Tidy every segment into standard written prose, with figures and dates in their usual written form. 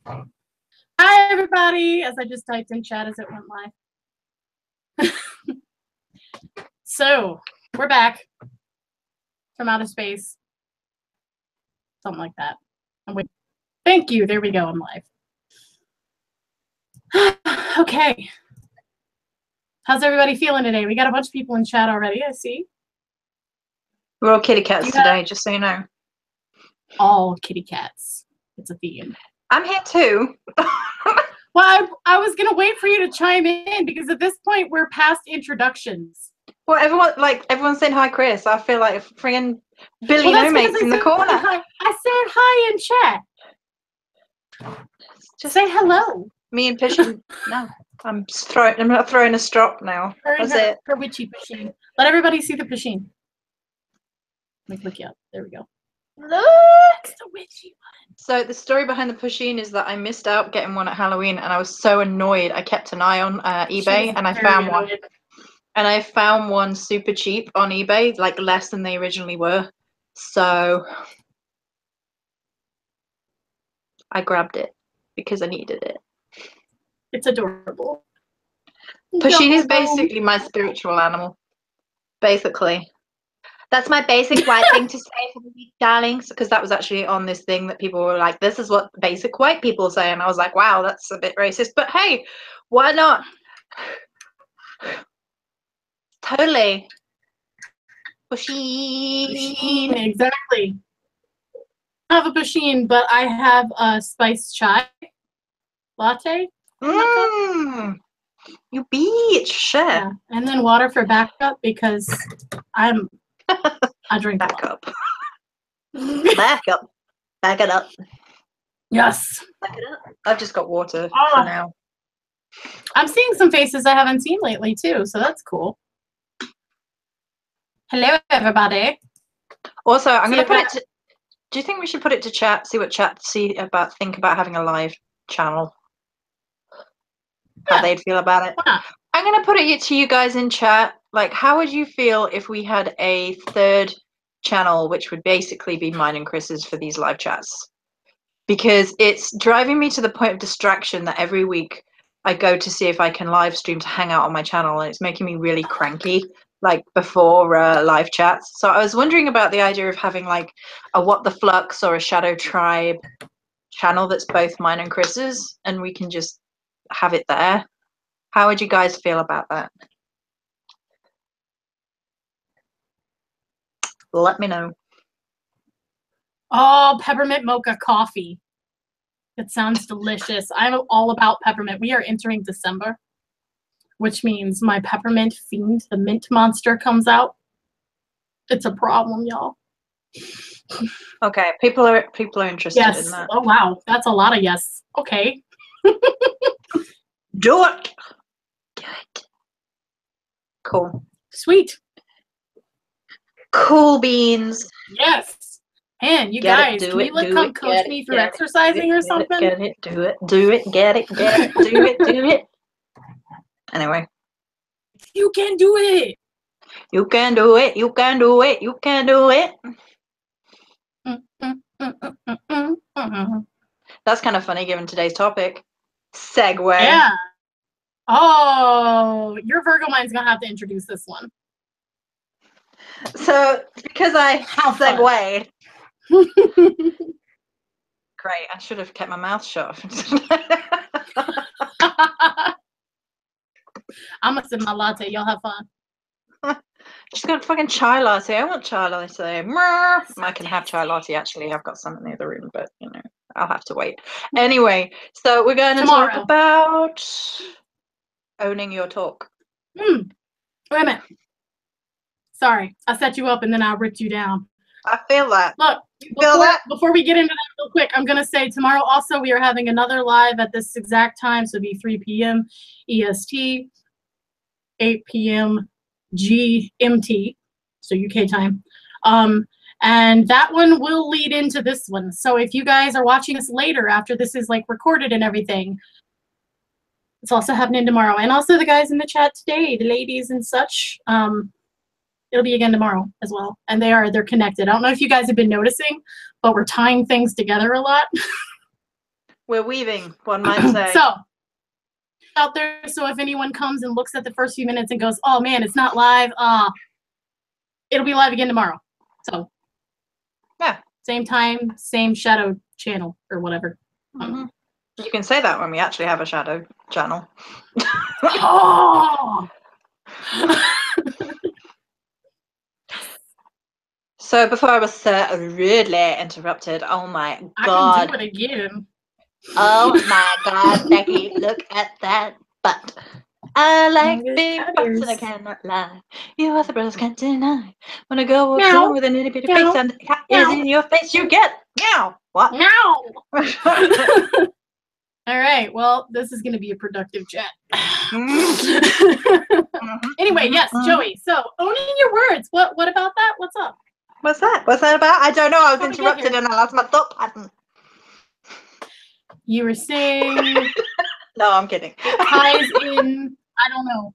Hi, everybody, as I just typed in chat as it went live. So, we're back from outer space. Something like that. I'm waiting. Thank you. There we go. I'm live. Okay. How's everybody feeling today? We got a bunch of people in chat already, I see. We're all kitty cats today, just so you know. All kitty cats. It's a theme. I'm here too. Well, I was going to wait for you to chime in because at this point we're past introductions. Well, everyone's saying hi, Chris. I feel like a friggin' Billy No Mates in the corner. Hi. I said hi in chat. Just say hello. Me and Pishin. No, I'm not throwing a strop now. That's it. Her witchy Pishin. Let everybody see the Pishin. Let me click you up. There we go. Look, it's the witchy one. So the story behind the Pusheen is that I missed out getting one at Halloween, and I was so annoyed. I kept an eye on eBay, and I found one. And I found one super cheap on eBay, like less than they originally were. So I grabbed it because I needed it. It's adorable. Pusheen is basically my spiritual animal. Basically. That's my basic white thing to say for the week, darlings, because that was actually on this thing that people were like, this is what basic white people say. And I was like, wow, that's a bit racist. But hey, why not? Totally. Pusheen. Exactly. I have a Pusheen, but I have a spiced chai latte. You beach. Sure. Yeah. And then water for backup because I drink backup. Backup. Back it up. Yes. Back it up. I've just got water for now. I'm seeing some faces I haven't seen lately too, so that's cool. Hello, everybody. Also, I'm going to put it to... Do you think we should put it to chat, see what chat think about having a live channel? How they'd feel about it. Yeah. I'm going to put it to you guys in chat. Like, how would you feel if we had a third channel, which would basically be mine and Chris's for these live chats? Because it's driving me to the point of distraction that every week I go to see if I can live stream to hang out on my channel, and it's making me really cranky, like before live chats. So I was wondering about the idea of having like a What the Flux or a Shadow Tribe channel that's both mine and Chris's, and we can just have it there. How would you guys feel about that? Let me know. Oh, peppermint mocha coffee. It sounds delicious. I'm all about peppermint. We are entering December, which means my peppermint fiend, the mint monster, comes out. It's a problem, y'all. Okay, people are interested in that. Oh wow, that's a lot of yes. Okay. Do it. Do it. Cool. Sweet. Cool beans. Yes. Man, you guys, can you come coach me through exercising or something? Get it, do it, get it, do it, do it. Anyway. You can do it. You can do it, you can do it, you can do it. That's kind of funny given today's topic. Segue. Yeah. Oh, your Virgo mind's gonna have to introduce this one. So, because I segued. Great, I should have kept my mouth shut. I'm gonna sip my latte. Y'all have fun. She's got a fucking chai latte. I want chai latte. I can have chai latte, actually. I've got some in the other room, but, you know, I'll have to wait. Anyway, so we're going to talk about owning your talk. Wait a minute. Sorry, I set you up and then I ripped you down. I feel that. Look, before we get into that real quick, I'm going to say tomorrow also we are having another live at this exact time. So it'll be 3 p.m. EST, 8 p.m. GMT, so UK time. And that one will lead into this one. So if you guys are watching this later after this is like recorded and everything, it's also happening tomorrow. And also the guys in the chat today, the ladies and such, it'll be again tomorrow as well. And they're connected. I don't know if you guys have been noticing, but we're tying things together a lot. We're weaving, one might say. So out there, so if anyone comes and looks at the first few minutes and goes, oh man, it's not live, it'll be live again tomorrow. So yeah, same time, same shadow channel or whatever. Mm-hmm. You can say that when we actually have a shadow channel. Oh! So before I was rudely interrupted, oh my God. I can do it again. Oh my God, Becky, look at that butt. I like big butts and I cannot lie. You other brothers can't deny. When a girl walks in with an itty bitty face and the cat is in your face, you get meow. What? Meow. All right. Well, this is going to be a productive chat. Anyway, yes, Joey. So owning your words. What about that? What's up? What's that? What's that about? I don't know. I was interrupted and I lost my thought pattern. You were saying. No, I'm kidding. It ties in. I don't know.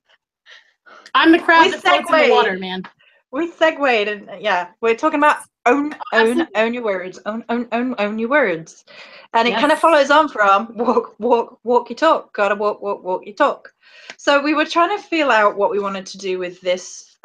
I'm the crab that floats in the water, man. We segued, and yeah, we're talking about own your words, own your words, and it kind of follows on from walk your talk. Gotta walk your talk. So we were trying to feel out what we wanted to do with this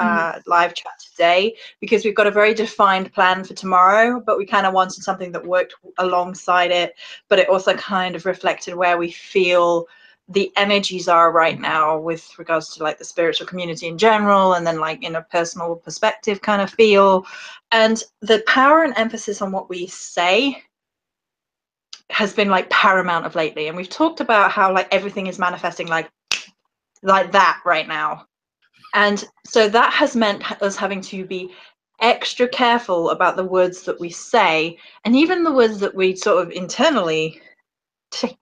live chat today, because we've got a very defined plan for tomorrow, but we kind of wanted something that worked alongside it, but it also kind of reflected where we feel the energies are right now with regards to like the spiritual community in general, and then like in a personal perspective kind of feel. And the power and emphasis on what we say has been like paramount of lately. And we've talked about how like everything is manifesting like that right now. And so that has meant us having to be extra careful about the words that we say, and even the words that we sort of internally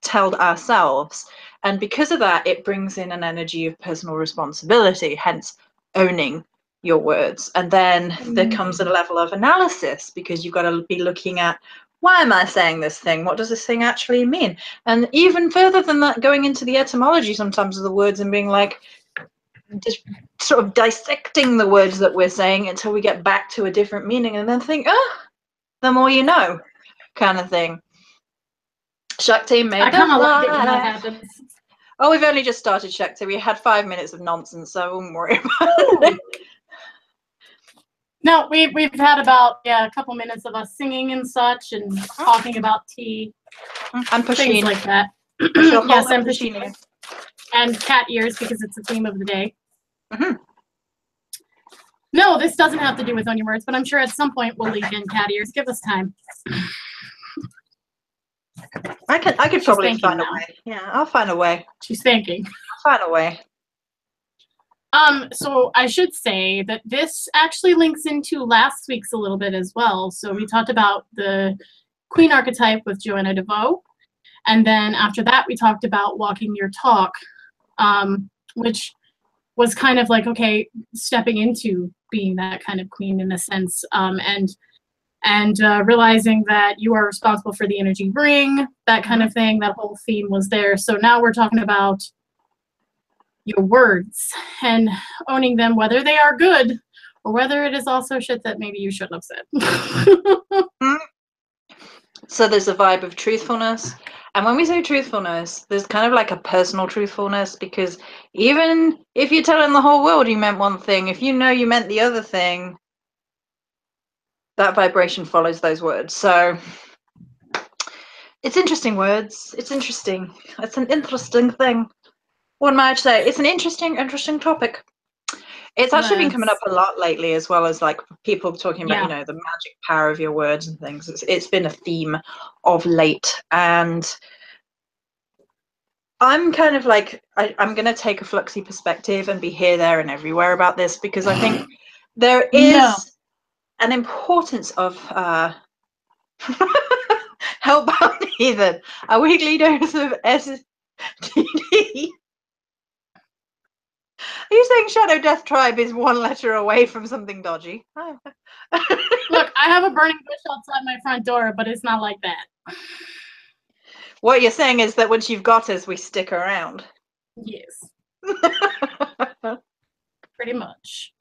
tell ourselves. And because of that, it brings in an energy of personal responsibility, hence owning your words. And then there comes a level of analysis, because you've got to be looking at, why am I saying this thing? What does this thing actually mean? And even further than that, going into the etymology sometimes of the words and being like, just sort of dissecting the words that we're saying until we get back to a different meaning, and then think, the more you know, kind of thing. Shakti made I kind of like it when that happens. Oh, we've only just started Shakti. We had 5 minutes of nonsense, so I won't worry about it. No, we've had about a couple minutes of us singing and such, and talking about tea and things like that. Yes, and pushini. And cat ears, because it's the theme of the day. No, this doesn't have to do with on your words, but I'm sure at some point we'll leak in cat ears. Give us time. I could probably find a way. Yeah, I'll find a way. She's thinking. I'll find a way. So I should say that this actually links into last week's a little bit as well. So we talked about the Queen archetype with Joanna DeVoe. And then after that, we talked about walking your talk, which was kind of like, okay, stepping into being that kind of queen in a sense, and realizing that you are responsible for the energy you bring, that kind of thing. That whole theme was there. So now we're talking about your words and owning them, whether they are good or whether it is also shit that maybe you shouldn't have said. So there's a vibe of truthfulness. And when we say truthfulness, there's kind of like a personal truthfulness, because even if you're telling the whole world you meant one thing, if you know you meant the other thing, that vibration follows those words. So it's interesting words. It's interesting. It's an interesting thing. One might say it's an interesting topic. It's actually been coming up a lot lately, as well as like people talking about, you know, the magic power of your words and things. It's been a theme of late, and I'm kind of like, I'm going to take a fluxy perspective and be here, there, and everywhere about this, because I think there is an importance of help out Ethan, a weekly dose of SDT. Are you saying Shadow Death Tribe is one letter away from something dodgy? Look, I have a burning bush outside my front door, but it's not like that. What you're saying is that once you've got us, we stick around. Yes. Pretty much.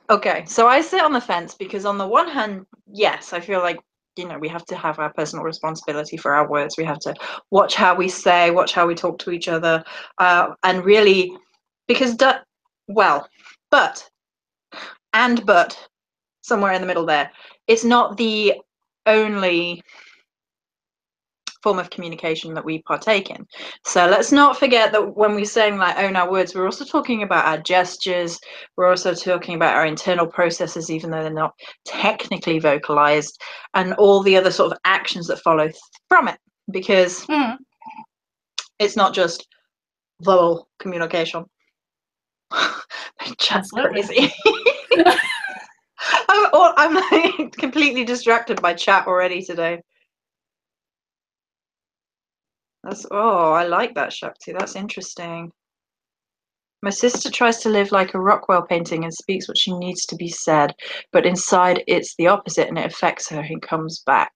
Okay, so I sit on the fence, because on the one hand, yes, I feel like we have to have our personal responsibility for our words. We have to watch how we say, watch how we talk to each other, and really, because but somewhere in the middle there, it's not the only form of communication that we partake in. So let's not forget that when we're saying like own our words, we're also talking about our gestures. We're also talking about our internal processes, even though they're not technically vocalized, and all the other sort of actions that follow from it, because it's not just verbal communication. Chat's crazy. I'm like completely distracted by chat already today. I like that, Shakti. That's interesting. My sister tries to live like a Rockwell painting and speaks what she needs to be said, but inside it's the opposite and it affects her and comes back.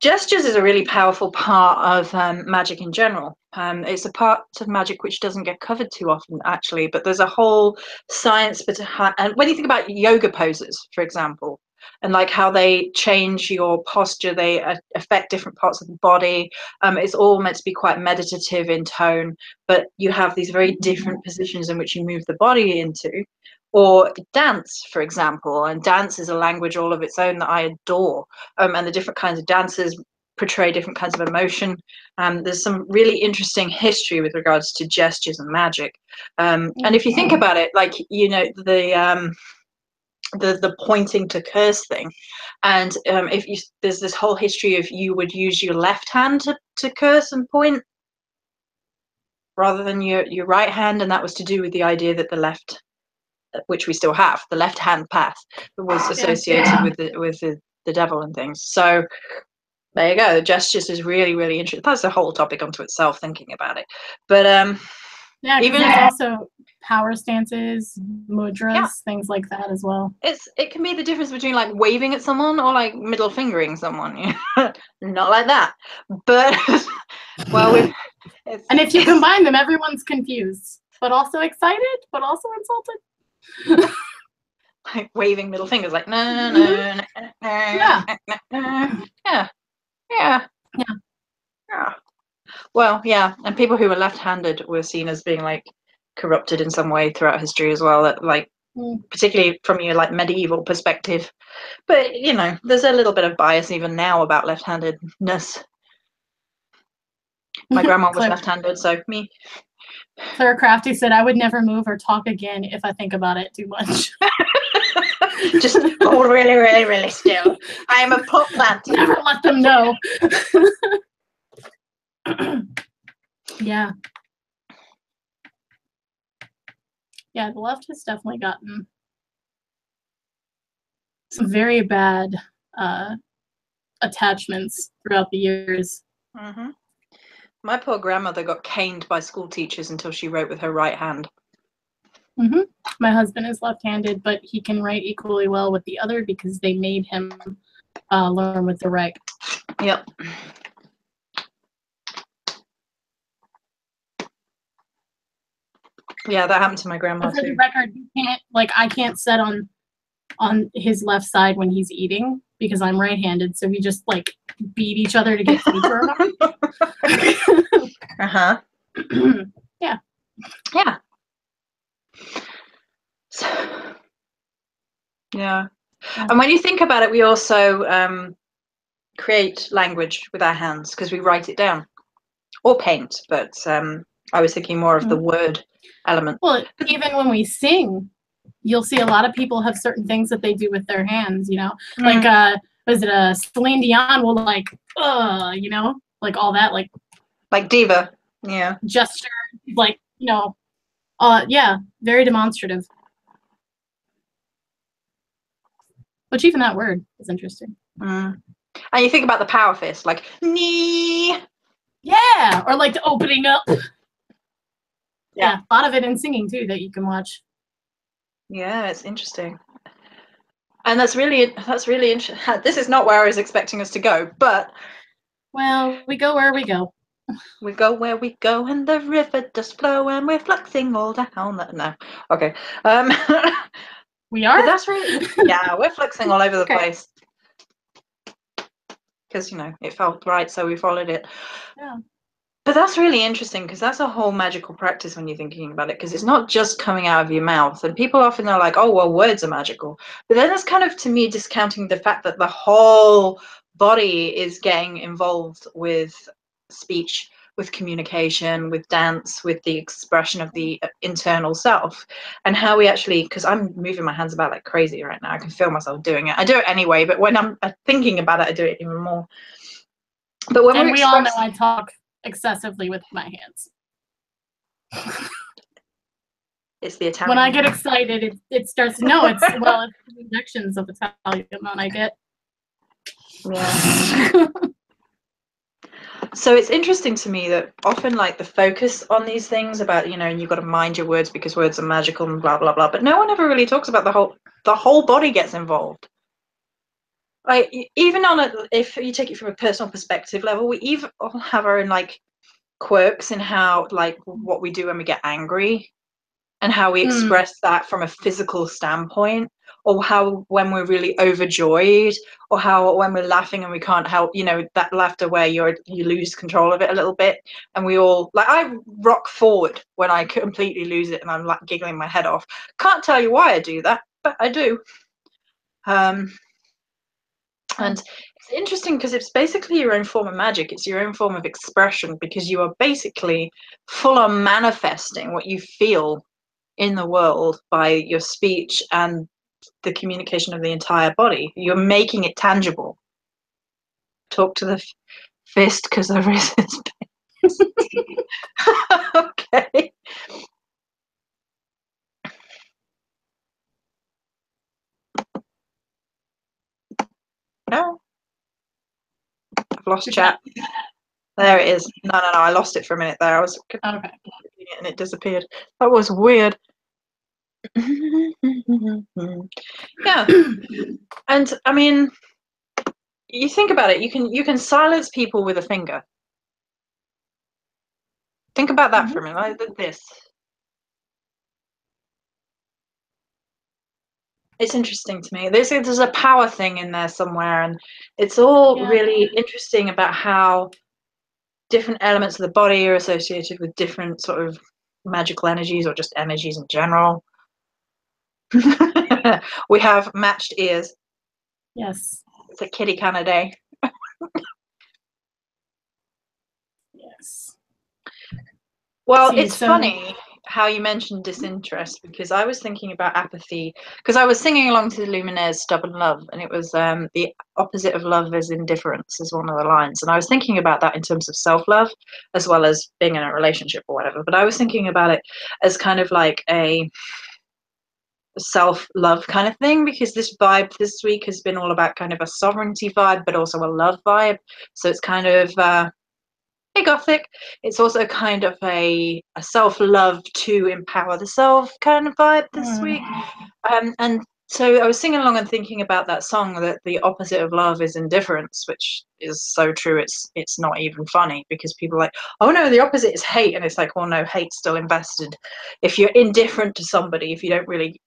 Gestures is a really powerful part of magic in general. It's a part of magic which doesn't get covered too often, actually, but there's a whole science behind. And when you think about yoga poses, for example, and like how they change your posture, they affect different parts of the body. It's all meant to be quite meditative in tone, but you have these very different positions in which you move the body into. Or dance, for example, and dance is a language all of its own that I adore. And the different kinds of dances portray different kinds of emotion. There's some really interesting history with regards to gestures and magic. And if you think about it, like, the pointing to curse thing, and there's this whole history of you would use your left hand to curse and point rather than your right hand, and that was to do with the idea that the left, which we still have, the left hand path, was associated with the devil and things. So there you go. Gestures is really, really interesting. That's a whole topic unto itself, thinking about it. But even there's also power stances, mudras, things like that as well. It can be the difference between like waving at someone or like middle fingering someone. Not like that, but well, and if you combine them, everyone's confused, but also excited, but also insulted. Like waving middle fingers, like no. Yeah. Well, yeah, and people who were left-handed were seen as being like corrupted in some way throughout history as well. That, like, particularly from your like medieval perspective. But there's a little bit of bias even now about left-handedness. My grandma was left-handed, so me. Claire Crafty said, "I would never move or talk again if I think about it too much." Just hold really, really, really still. I am a pot plant. Never let them know. Yeah, the left has definitely gotten some very bad attachments throughout the years. My poor grandmother got caned by school teachers until she wrote with her right hand. My husband is left-handed, but he can write equally well with the other because they made him learn with the right. Yep. Yeah, that happened to my grandma too. For the record, I can't sit on his left side when he's eating because I'm right-handed, so we just like beat each other to get food for him. Yeah. So, yeah. And when you think about it, we also create language with our hands because we write it down or paint, but I was thinking more of the word element. Well, even when we sing, you'll see a lot of people have certain things that they do with their hands, like was it Celine Dion will like like all that, like diva, gesture, like very demonstrative. Which even that word is interesting. And you think about the power fist, like knee. Yeah, or like the opening up. Yeah, a lot of it in singing too that you can watch. Yeah, it's interesting. And that's really interesting. This is not where I was expecting us to go, but well, we go where we go. We go where we go, and the river does flow, and we're fluxing all down. No, okay. We are. But that's really we're fluxing all over the place. because, you know, it felt right, so we followed it. Yeah. But that's really interesting, because that's a whole magical practice when you're thinking about it, because it's not just coming out of your mouth. And people often are like, oh, well, words are magical. But then that's kind of, to me, discounting the fact that the whole body is getting involved with speech, with communication, with dance, with the expression of the internal self. And how we actually, because I'm moving my hands about like crazy right now. I can feel myself doing it. I do it anyway, but when I'm thinking about it, I do it even more. But when we all know I talk excessively with my hands. It's the Italian. When I get excited, it starts. No, it's well, it's the injections of Italian that I get. Yeah. So it's interesting to me that often, like, the focus on these things about, you know, you've got to mind your words because words are magical and blah blah blah, but no one ever really talks about the whole body gets involved. Like, even on a, if you take it from a personal perspective level, we even all have our own like quirks in how, like, what we do when we get angry, and how we express that from a physical standpoint, or how when we're really overjoyed, or how when we're laughing and we can't help, you know, that laughter where you lose control of it a little bit. And we all, like, I rock forward when I completely lose it and I'm like giggling my head off. Can't tell you why I do that, but I do. And it's interesting because it's basically your own form of magic. It's your own form of expression, because you are basically full on manifesting what you feel in the world by your speech and the communication of the entire body. You're making it tangible. Talk to the fist because the wrist is okay. No, I've lost chat. There it is. No, I lost it for a minute there. I was okay, and it disappeared. That was weird. Yeah. And I mean, you think about it, you can silence people with a finger. Think about that for a minute, like this. It's interesting to me. There's a power thing in there somewhere, and it's all really interesting about how different elements of the body are associated with different sort of magical energies, or just energies in general. We have matched ears. Yes. It's a kitty kind of day. Yes. Well, it's funny how you mentioned disinterest, because I was thinking about apathy, because I was singing along to the Lumineers' Stubborn Love, and it was the opposite of love is indifference is one of the lines. And I was thinking about that in terms of self-love as well as being in a relationship or whatever. But I was thinking about it as kind of like a self-love kind of thing, because this vibe this week has been all about kind of a sovereignty vibe, but also a love vibe. So it's kind of hey gothic, it's also kind of a self-love to empower the self kind of vibe this week. And so I was singing along and thinking about that song, that the opposite of love is indifference, which is so true. It's not even funny, because people are like, oh no, the opposite is hate. And it's like, well, no, hate's still invested. If you're indifferent to somebody, if you don't really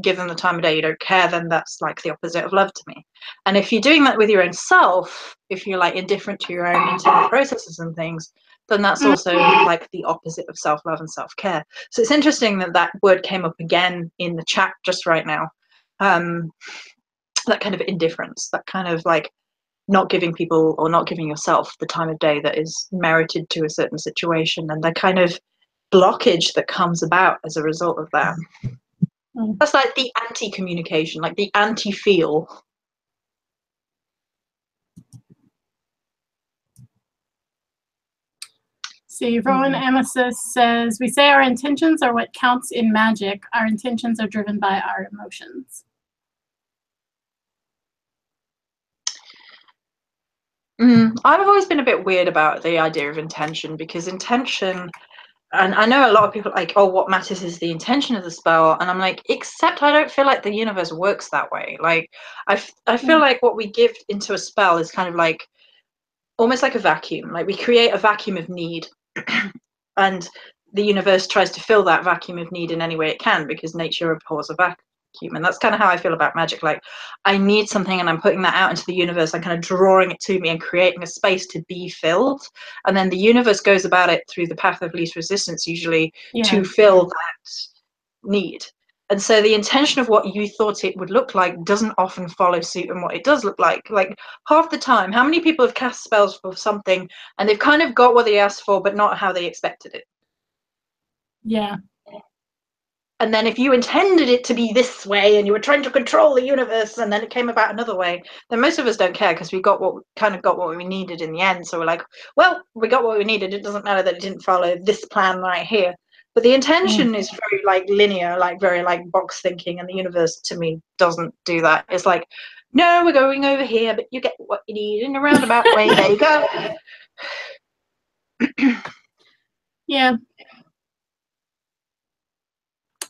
give them the time of day, you don't care, then that's like the opposite of love to me. And if you're doing that with your own self, if you're like indifferent to your own internal processes and things, then that's also like the opposite of self-love and self-care. So it's interesting that that word came up again in the chat just right now. That kind of indifference, that kind of like not giving people, or not giving yourself the time of day that is merited to a certain situation, and the kind of blockage that comes about as a result of that. That's like the anti-communication, like the anti-feel. See, Rowan Amethyst says, we say our intentions are what counts in magic. Our intentions are driven by our emotions. I've always been a bit weird about the idea of intention, because intention, and I know a lot of people are like, oh, what matters is the intention of the spell. And I'm like, except I don't feel like the universe works that way. Like, I feel like what we give into a spell is kind of like, almost like a vacuum. Like, we create a vacuum of need, and the universe tries to fill that vacuum of need in any way it can, because nature abhors a vacuum. human. That's kind of how I feel about magic. Like, I need something and I'm putting that out into the universe. I'm kind of drawing it to me and creating a space to be filled. And then the universe goes about it through the path of least resistance, usually, to fill that need. And so the intention of what you thought it would look like doesn't often follow suit in what it does look like. Like, half the time, how many people have cast spells for something and they've kind of got what they asked for, but not how they expected it? Yeah. And then if you intended it to be this way and you were trying to control the universe and then it came about another way, then most of us don't care because we got what we needed in the end. So we're like, well, we got what we needed. It doesn't matter that it didn't follow this plan right here. But the intention is very like linear, like very like box thinking, and the universe to me doesn't do that. It's like, no, we're going over here, but you get what you need in a roundabout way. There you go. Yeah.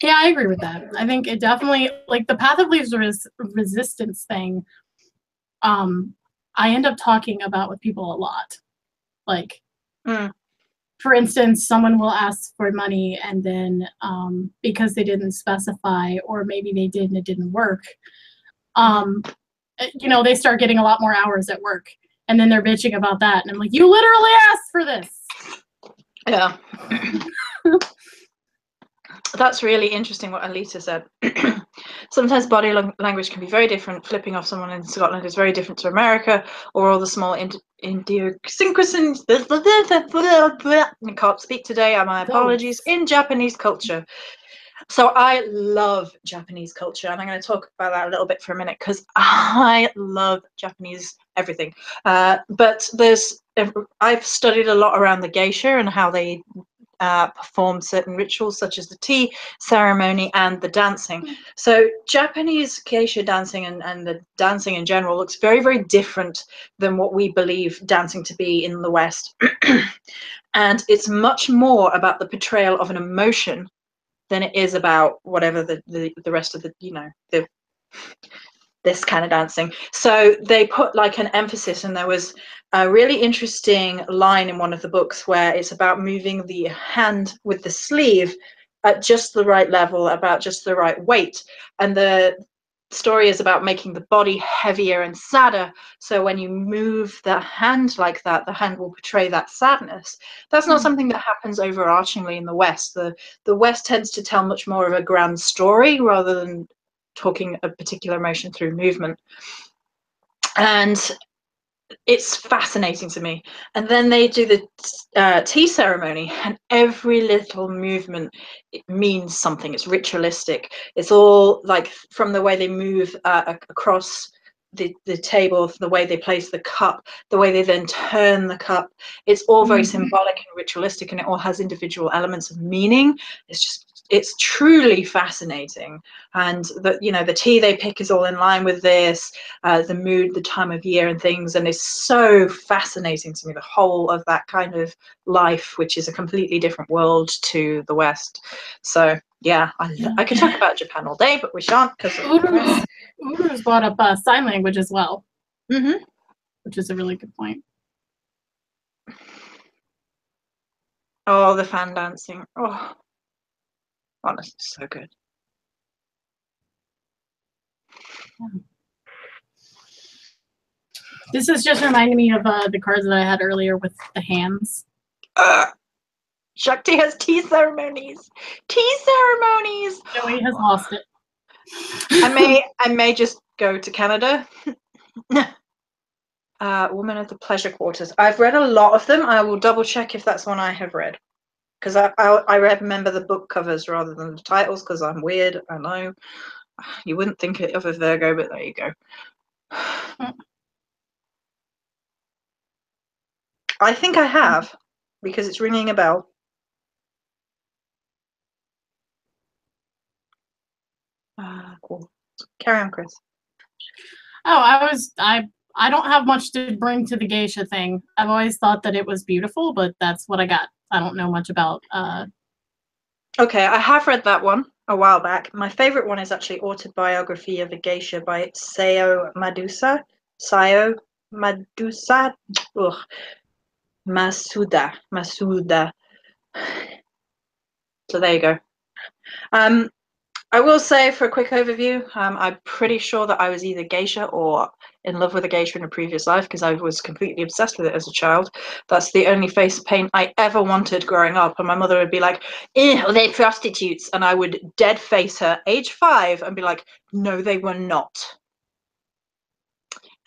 Yeah, I agree with that. I think it definitely, like the path of least resistance thing, I end up talking about with people a lot. Like, for instance, someone will ask for money and then because they didn't specify, or maybe they did and it didn't work, you know, they start getting a lot more hours at work and then they're bitching about that. And I'm like, you literally asked for this. Yeah. That's really interesting what Alita said. Sometimes body language can be very different. Flipping off someone in Scotland is very different to America, or all the small idiosyncrasies. I can't speak today. My apologies. In Japanese culture. So I love Japanese culture, and I'm going to talk about that a little bit for a minute because I love Japanese everything. But I've studied a lot around the geisha and how they perform certain rituals such as the tea ceremony and the dancing. So Japanese geisha dancing and the dancing in general looks very, very different than what we believe dancing to be in the West. And it's much more about the portrayal of an emotion than it is about whatever the rest of the, you know, this kind of dancing. So they put like an emphasis, and there was a really interesting line in one of the books where it's about moving the hand with the sleeve at just the right level, about just the right weight. And the story is about making the body heavier and sadder. So when you move the hand like that, the hand will portray that sadness. That's not something that happens overarchingly in the West. The West tends to tell much more of a grand story rather than talking a particular emotion through movement. And it's fascinating to me. And then they do the tea ceremony, and every little movement, it means something. It's ritualistic. It's all like from the way they move across the table, the way they place the cup, the way they then turn the cup. It's all very symbolic and ritualistic, and it all has individual elements of meaning. It's truly fascinating. And the tea they pick is all in line with this, the mood, the time of year and things. And it's so fascinating to me, the whole of that kind of life, which is a completely different world to the West. So yeah, I could talk about Japan all day, but we shan't because Uru's brought up sign language as well, which is a really good point. Oh, the fan dancing. Oh, honestly, so good. This is just reminding me of the cards that I had earlier with the hands. Shakti has tea ceremonies. Tea ceremonies. Joey has lost it. I may just go to Canada. Woman of the Pleasure Quarters. I've read a lot of them. I will double check if that's one I have read, because I remember the book covers rather than the titles, because I'm weird. I know you wouldn't think it of a Virgo, but there you go. I think I have, because it's ringing a bell. Cool. Carry on, Cris. Oh, I don't have much to bring to the geisha thing. I've always thought that it was beautiful, but that's what I got. I don't know much about. Okay, I have read that one a while back. My favorite one is actually Autobiography of a Geisha by Sayo Madusa. Ugh. Masuda. So there you go. I will say, for a quick overview, I'm pretty sure that I was either geisha or in love with a geisha in a previous life, because I was completely obsessed with it as a child. That's the only face paint I ever wanted growing up. And my mother would be like, ew, they're prostitutes. And I would dead face her, age 5, and be like, no, they were not.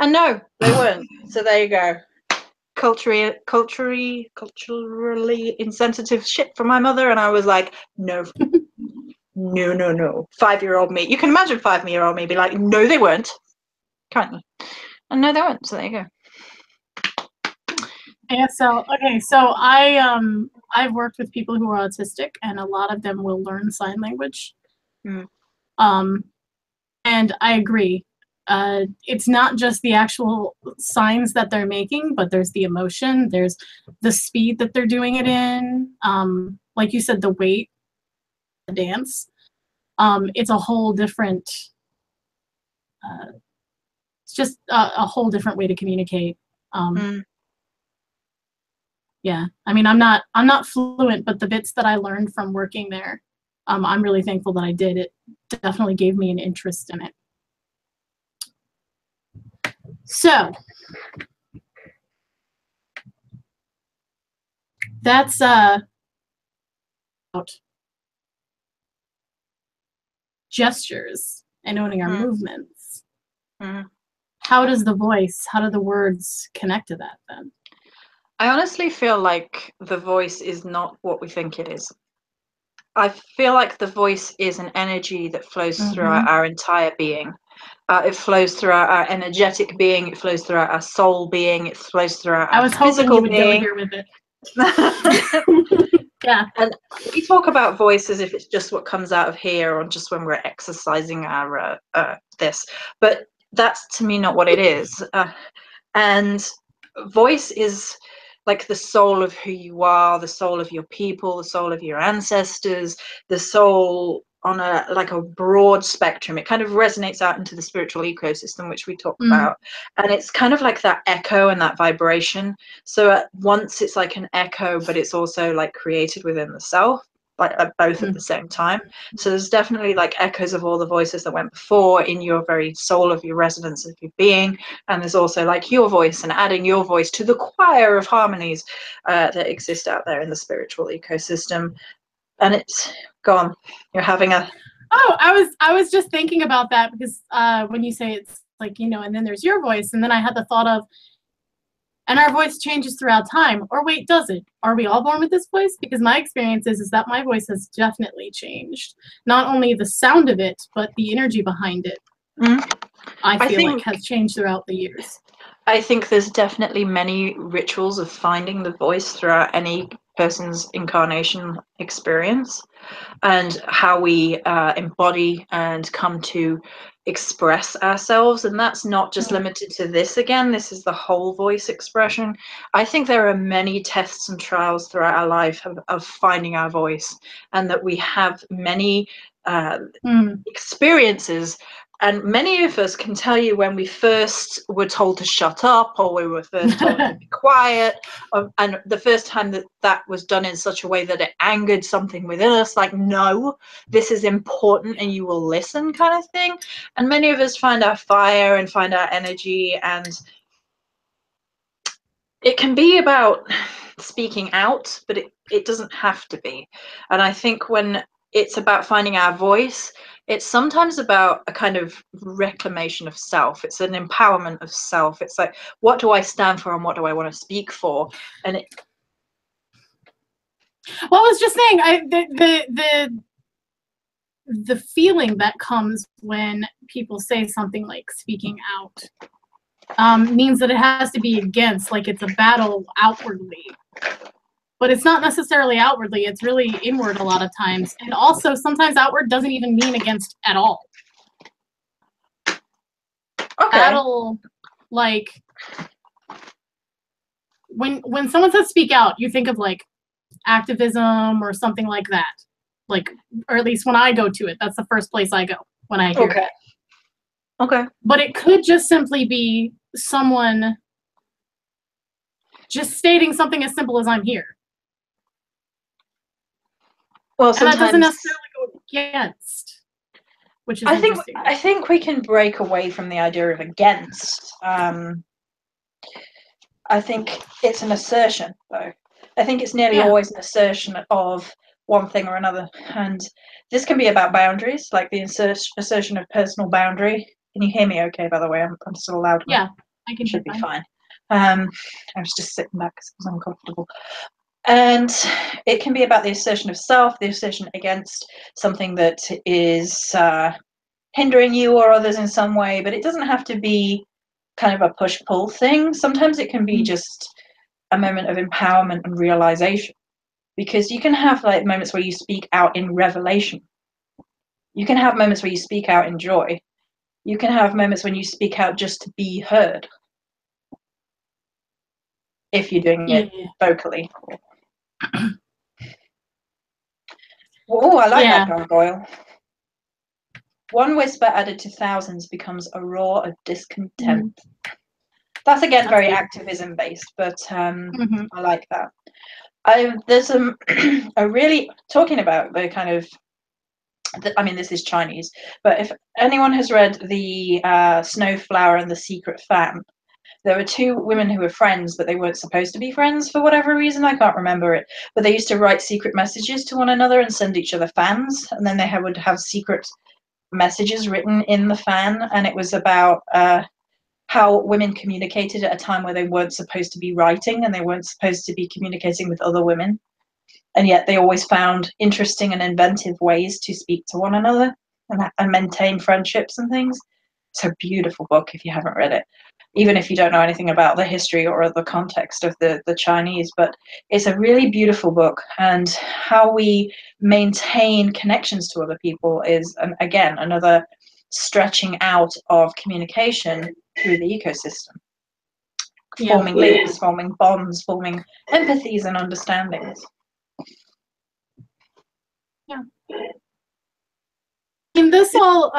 And no, they weren't. So there you go. Culturally insensitive shit from my mother. And I was like, no. No. 5-year-old me. You can imagine 5-year-old me be like, no, they weren't. Can't you? And no, they weren't. So there you go. ASL. Okay, so I've worked with people who are autistic, and a lot of them will learn sign language. Mm. And I agree. It's not just the actual signs that they're making, but there's the emotion, there's the speed that they're doing it in. Like you said, the weight, the dance. It's a whole different. It's just a whole different way to communicate. Yeah, I mean, I'm not fluent, but the bits that I learned from working there, I'm really thankful that I did. It definitely gave me an interest in it. So that's gestures and owning our movements. How does the voice, how do the words connect to that then? I honestly feel like the voice is not what we think it is. I feel like the voice is an energy that flows throughout our entire being. It flows throughout our energetic being. It flows throughout our soul being. It flows throughout our physical being. I was hoping you would go here with it. Yeah. And we talk about voice as if it's just what comes out of here, or just when we're exercising our this. But that's, to me, not what it is. And voice is like the soul of who you are, the soul of your people, the soul of your ancestors, the soul on a broad spectrum. It kind of resonates out into the spiritual ecosystem, which we talk about. And it's kind of like that echo and that vibration. So at once it's like an echo, but it's also like created within the self, like both at the same time. So there's definitely like echoes of all the voices that went before in your very soul of your resonance of your being. And there's also like your voice, and adding your voice to the choir of harmonies that exist out there in the spiritual ecosystem. And it's gone. You're having a... Oh, I was just thinking about that, because when you say it's like, you know, and then there's your voice, and then I had the thought of, and our voice changes throughout time. Or wait, does it? Are we all born with this voice? Because my experience is that my voice has definitely changed. Not only the sound of it, but the energy behind it. I feel like has changed throughout the years. I think there's definitely many rituals of finding the voice throughout any person's incarnation experience, and how we embody and come to express ourselves. And that's not just limited to this. Again, this is the whole voice expression. I think there are many tests and trials throughout our life of finding our voice, and that we have many experiences. And many of us can tell you when we first were told to shut up, or we were first told to be quiet, and the first time that was done in such a way that it angered something within us, like, no, this is important and you will listen, kind of thing. And many of us find our fire and find our energy, and it can be about speaking out, but it doesn't have to be. And I think when it's about finding our voice, it's sometimes about a kind of reclamation of self. It's an empowerment of self. It's like, what do I stand for and what do I want to speak for? And well, I was just saying, the feeling that comes when people say something like speaking out means that it has to be against, like it's a battle outwardly. But it's not necessarily outwardly, it's really inward a lot of times. And also sometimes outward doesn't even mean against at all. Okay. Battle, like, when someone says speak out, you think of like activism or something like that. Like, or at least when I go to it, that's the first place I go when I hear it. Okay. But it could just simply be someone just stating something as simple as I'm here. Well, sometimes, and that doesn't necessarily go against. which is interesting. I think we can break away from the idea of against. I think it's an assertion, though. I think it's nearly always an assertion of one thing or another. And this can be about boundaries, like the assertion of personal boundary. Can you hear me okay, by the way? I'm still loud. Yeah, I can. Should be fine. I was just sitting back because it was uncomfortable. And it can be about the assertion of self, the assertion against something that is hindering you or others in some way, but it doesn't have to be kind of a push-pull thing. Sometimes it can be just a moment of empowerment and realization, because you can have like moments where you speak out in revelation. You can have moments where you speak out in joy. You can have moments when you speak out just to be heard, if you're doing it vocally. Oh, I like that gargoyle. One whisper added to thousands becomes a roar of discontent. That's again very activism based, but I like that. There's a really talking about the kind of, I mean, this is Chinese, but if anyone has read the Snowflower and the Secret Fan, there were two women who were friends, but they weren't supposed to be friends for whatever reason. I can't remember it. But they used to write secret messages to one another and send each other fans. And then they would have secret messages written in the fan. And it was about how women communicated at a time where they weren't supposed to be writing and they weren't supposed to be communicating with other women. And yet they always found interesting and inventive ways to speak to one another and maintain friendships and things. It's a beautiful book if you haven't read it, even if you don't know anything about the history or the context of the Chinese. But it's a really beautiful book, and how we maintain connections to other people is, again, another stretching out of communication through the ecosystem. Forming links, forming bonds, forming empathies and understandings. Yeah. And this all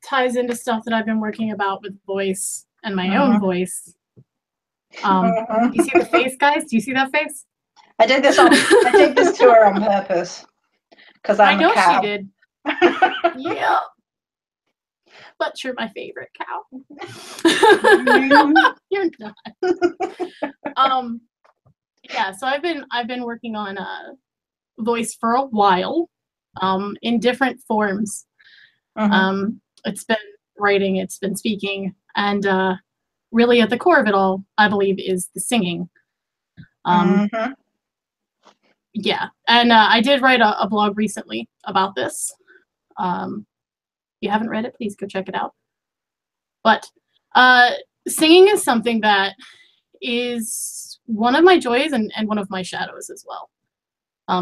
ties into stuff that I've been working about with voice and my own voice. Do you see the face, guys? Do you see that face? I did this to her on purpose because I'm a cow. I know she did. Yeah. But you're my favorite cow. You're not. Yeah, so I've been working on voice for a while, in different forms. It's been writing, it's been speaking, and really at the core of it all, I believe, is the singing. Yeah, and I did write a blog recently about this. If you haven't read it, please go check it out. But singing is something that is one of my joys and one of my shadows as well.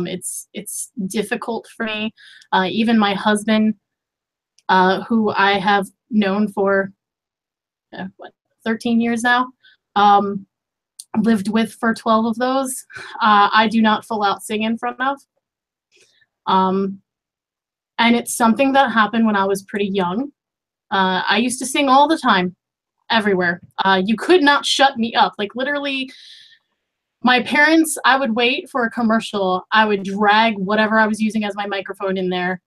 It's difficult for me. Even my husband, who I have known for 13 years now, lived with for 12 of those, I do not full out sing in front of. And it's something that happened when I was pretty young. I used to sing all the time, everywhere. You could not shut me up. Like literally, my parents, I would wait for a commercial. I would drag whatever I was using as my microphone in there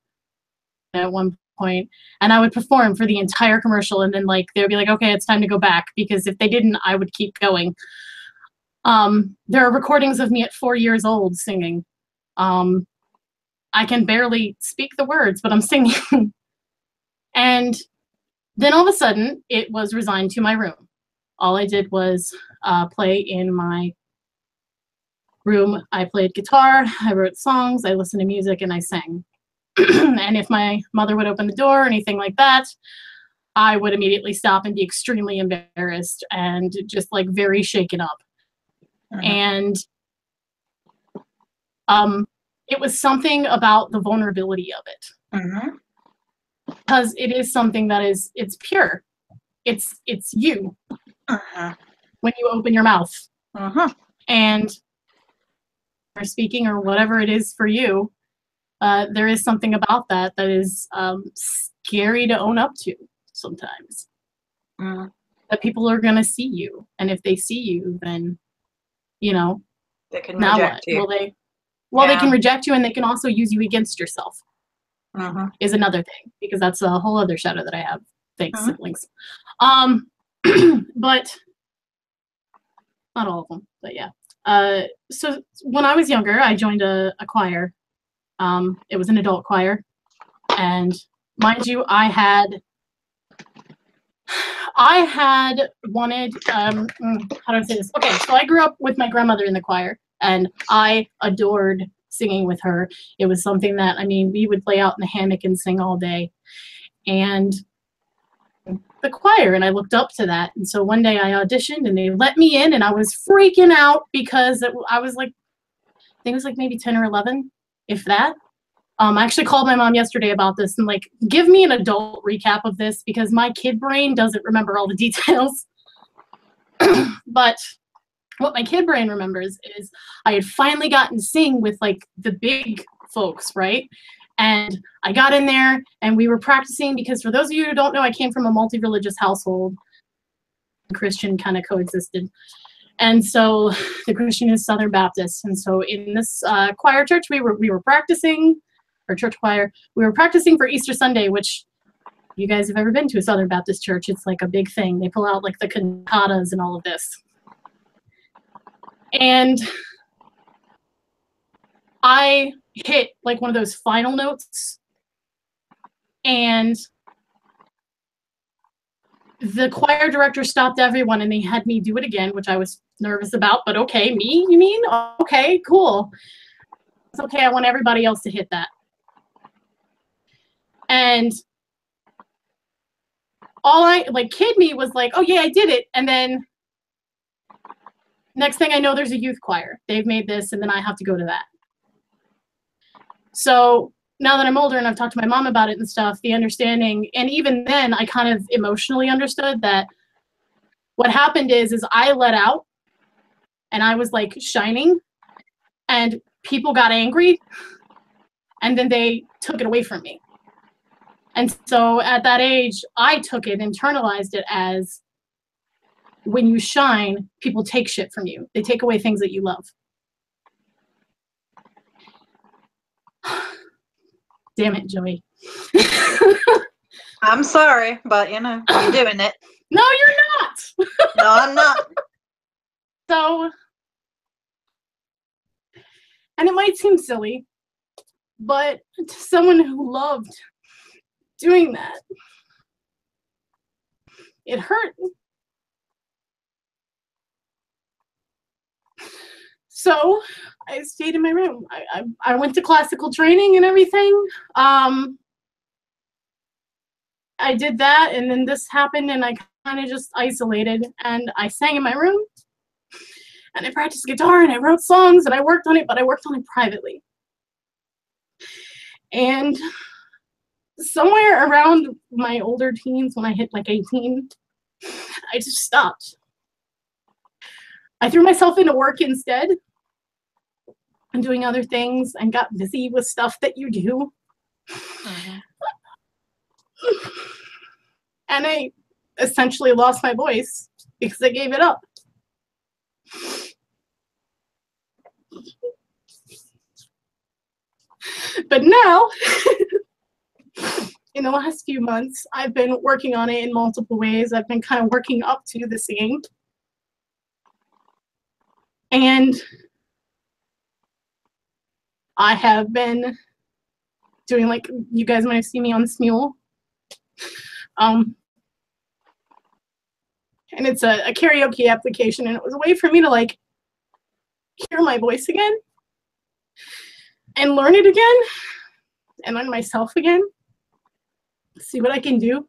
at one point, and I would perform for the entire commercial, and then like they would be like, okay, it's time to go back, because if they didn't, I would keep going. There are recordings of me at 4 years old singing. I can barely speak the words, but I'm singing. And then all of a sudden, it was resigned to my room. All I did was play in my room. I played guitar, I wrote songs, I listened to music, and I sang. And if my mother would open the door or anything like that, I would immediately stop and be extremely embarrassed and just like very shaken up. And it was something about the vulnerability of it. Because it is something that it's pure. It's you when you open your mouth. And or speaking or whatever it is for you, there is something about that is scary to own up to sometimes. That people are going to see you. And if they see you, then, you know, they can reject you. Well, they can reject you, and they can also use you against yourself. is another thing, because that's a whole other shadow that I have. Thanks, siblings. But not all of them, but yeah. So when I was younger, I joined a choir. It was an adult choir. And mind you, I had wanted, how do I say this? Okay, so I grew up with my grandmother in the choir, and I adored singing with her. It was something that, I mean, we would lay out in the hammock and sing all day. And the choir, and I looked up to that. And so one day I auditioned and they let me in, and I was freaking out because I was like, I think it was like maybe 10 or 11, if that. I actually called my mom yesterday about this and like, give me an adult recap of this, because my kid brain doesn't remember all the details. But what my kid brain remembers is I had finally gotten to sing with like the big folks, right? And I got in there and we were practicing, because for those of you who don't know, I came from a multi-religious household. Christian kind of coexisted. And so the Christian is Southern Baptist. And so in this choir church, we were practicing, or church choir, we were practicing for Easter Sunday, which you guys have ever been to a Southern Baptist church, it's like a big thing. They pull out like the cantatas and all of this. And I hit like one of those final notes, and the choir director stopped everyone and they had me do it again, which I was nervous about, but okay, me, you mean? Okay, cool. It's okay, I want everybody else to hit that. And all kid me was like, oh yeah, I did it. And then next thing I know, there's a youth choir. They've made this, and then I have to go to that. So now that I'm older and I've talked to my mom about it and stuff, the understanding, and even then I kind of emotionally understood that what happened is I let out and I was like shining, and people got angry, and then they took it away from me. And so at that age, I took it, internalized it as, when you shine, people take shit from you. They take away things that you love. Damn it, Joey. I'm sorry, but you know, you're doing it. No, you're not. No, I'm not. So, and it might seem silly, but to someone who loved doing that, it hurt. So I stayed in my room. I went to classical training and everything. I did that, and then this happened, and I kind of just isolated, and I sang in my room, and I practiced guitar, and I wrote songs, and I worked on it, but I worked on it privately. And somewhere around my older teens, when I hit like 18, I just stopped. I threw myself into work instead and doing other things, and got busy with stuff that you do. And I essentially lost my voice because I gave it up. But now, in the last few months, I've been working on it in multiple ways. I've been kind of working up to the singing. And I have been doing, like, you guys might have seen me on this mule. And it's a karaoke application, and it was a way for me to like hear my voice again and learn it again and learn myself again, see what I can do.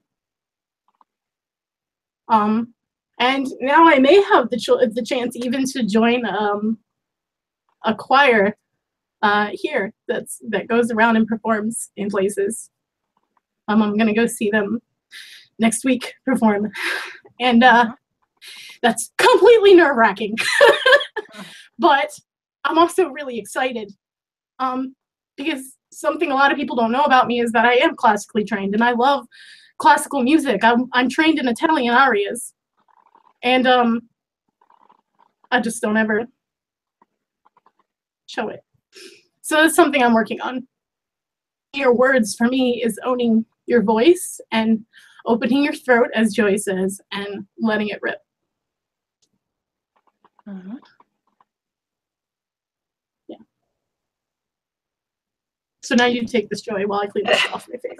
And now I may have the chance even to join a choir here that goes around and performs in places. I'm gonna go see them next week perform, and that's completely nerve-wracking. But I'm also really excited because something a lot of people don't know about me is that I am classically trained, and I love classical music. I'm trained in Italian arias, and I just don't ever show it. So it's something I'm working on. your words for me is owning your voice and opening your throat, as Joy says, and letting it rip. Mm-hmm. Yeah. So now you take this, Joy, while I clean this off my face.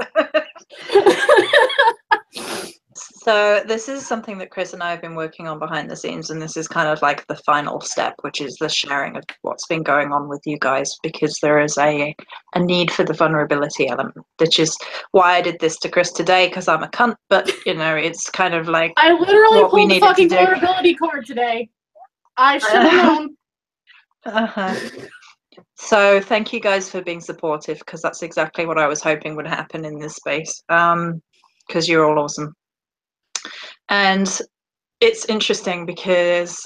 So this is something that Cris and I have been working on behind the scenes, and this is kind of like the final step, which is the sharing of what's been going on with you guys, because there is a need for the vulnerability element, which is why I did this to Cris today, because I'm a cunt, but you know, it's kind of like I literally what we pulled the needed to fucking do. vulnerability card today. I should have known. So thank you guys for being supportive, because that's exactly what I was hoping would happen in this space, because you're all awesome. And it's interesting because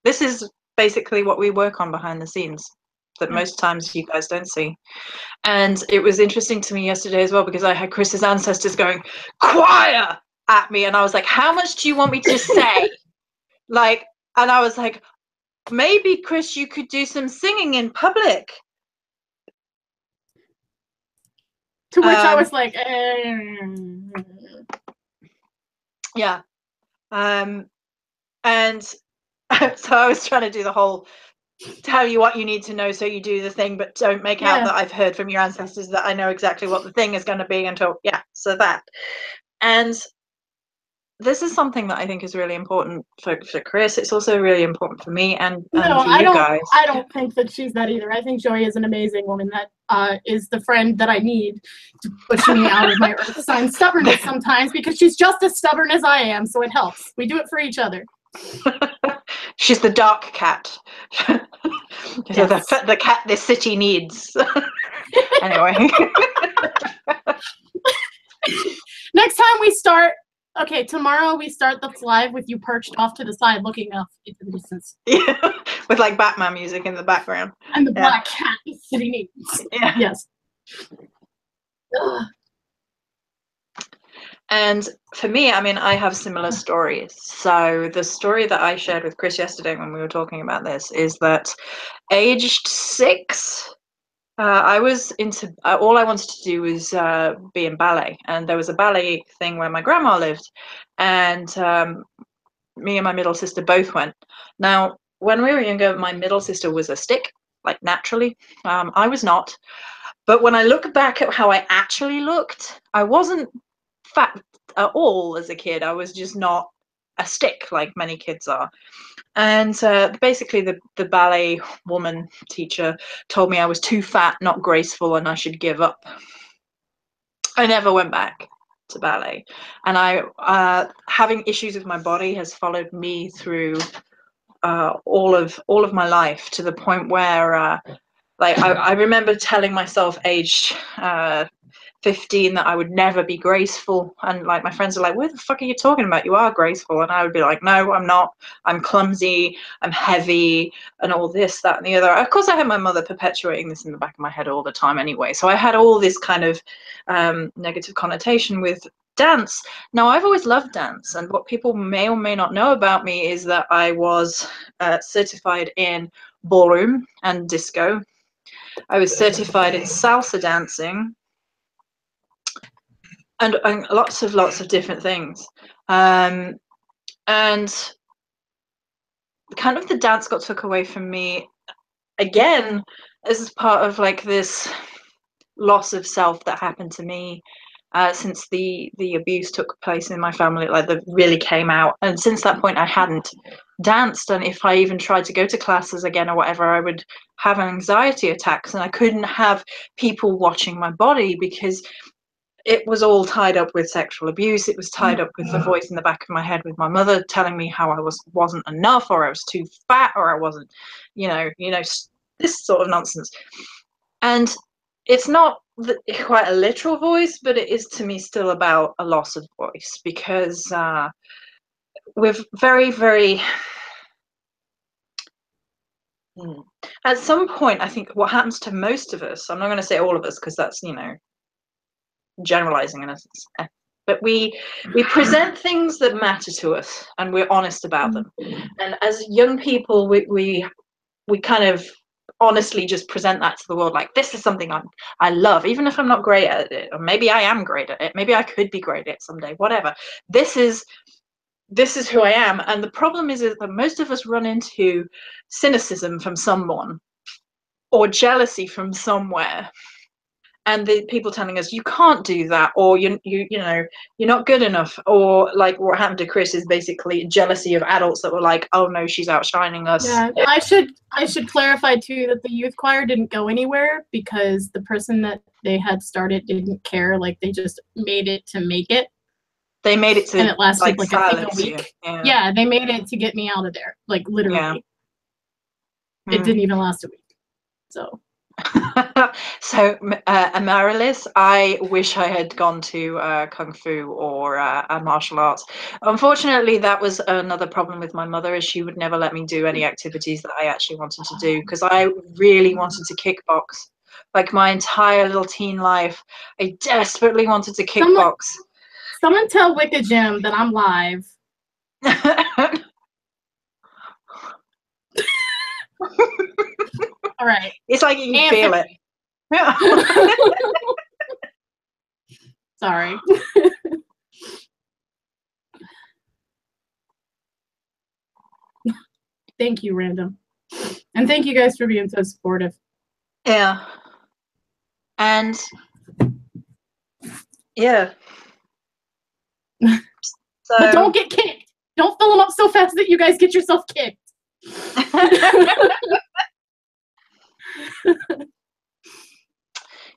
this is basically what we work on behind the scenes that most times you guys don't see. And it was interesting to me yesterday as well, because I had Chris's ancestors going choir at me, and I was like, how much do you want me to say? Like, and I was like, maybe Cris, you could do some singing in public. To which I was like, yeah. And so I was trying to do the whole tell you what you need to know so you do the thing, but don't make out that I've heard from your ancestors that I know exactly what the thing is going to be until, so that. And this is something that I think is really important for Cris. It's also really important for me and for you guys. I don't think that she's that either. I think Joy is an amazing woman that is the friend that I need to push me out of my earth sign stubbornness sometimes, because she's just as stubborn as I am, so it helps. We do it for each other. She's the dark cat. Yes. the cat this city needs. Anyway. Next time we start, okay, tomorrow we start the live with you perched off to the side looking off into the distance. Yeah, with like Batman music in the background. And the black cat the city needs. Yeah. Yes. And for me, I mean, I have similar stories. So the story that I shared with Cris yesterday when we were talking about this is that aged 6, I was into, all I wanted to do was be in ballet. And there was a ballet thing where my grandma lived. And me and my middle sister both went. Now, when we were younger, my middle sister was a stick, like naturally. I was not. But when I look back at how I actually looked, I wasn't fat at all as a kid. I was just not a stick like many kids are. And basically the ballet woman teacher told me I was too fat, not graceful, and I should give up. I never went back to ballet, and I having issues with my body has followed me through all of my life, to the point where like I remember telling myself aged 15 that I would never be graceful, and like my friends are like, what the fuck are you talking about, you are graceful? And I would be like, no, I'm not, I'm clumsy, I'm heavy, and all this, that, and the other. Of course I had my mother perpetuating this in the back of my head all the time anyway, so I had all this kind of negative connotation with dance. Now, I've always loved dance, and what people may or may not know about me is that I was certified in ballroom and disco. I was certified in salsa dancing, and lots of different things. And kind of the dance got took away from me again as part of like this loss of self that happened to me since the abuse took place in my family, like that really came out. And since that point I hadn't danced, and if I even tried to go to classes again or whatever, I would have anxiety attacks, and I couldn't have people watching my body because it was all tied up with sexual abuse. It was tied up with the voice in the back of my head with my mother telling me how I wasn't enough, or I was too fat, or I wasn't, you know, this sort of nonsense. And it's not quite a literal voice, but it is to me still about a loss of voice, because we're very, very, at some point, I think what happens to most of us, I'm not going to say all of us because that's, generalizing in a sense, but we present things that matter to us, and we're honest about them. And as young people, we kind of honestly just present that to the world, like, this is something I love, even if I'm not great at it, or maybe I am great at it, maybe I could be great at it someday, whatever. This is who I am. And the problem is that most of us run into cynicism from someone or jealousy from somewhere, and the people telling us you can't do that, or you know, you're not good enough, or like what happened to Cris is basically jealousy of adults that were like, oh no, she's outshining us. Yeah, I should clarify too that the youth choir didn't go anywhere because the person that they had started didn't care. Like, they just made it to make it. They made it to, and it lasted like, like I think a silence week. you. Yeah, they made it to get me out of there. Like, literally. Yeah. It didn't even last a week. So so Amarilis, I wish I had gone to Kung Fu or martial arts. Unfortunately, that was another problem with my mother, is she would never let me do any activities that I actually wanted to do, because I really wanted to kickbox. Like, my entire little teen life, I desperately wanted to kickbox. Someone tell Wicked Jim that I'm live. All right. It's like you can feel it. Sorry. Thank you, Random. And thank you guys for being so supportive. Yeah. And yeah. So, but don't get kicked. Don't fill them up so fast that you guys get yourself kicked.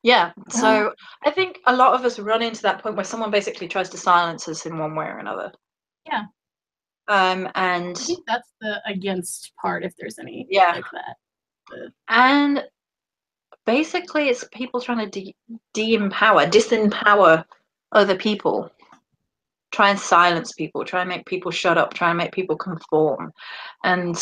Yeah, so I think a lot of us run into that point where someone basically tries to silence us in one way or another. Yeah. And I think that's the against part, if there's any like that. And basically it's people trying to disempower other people, try and silence people, try and make people shut up, try and make people conform. And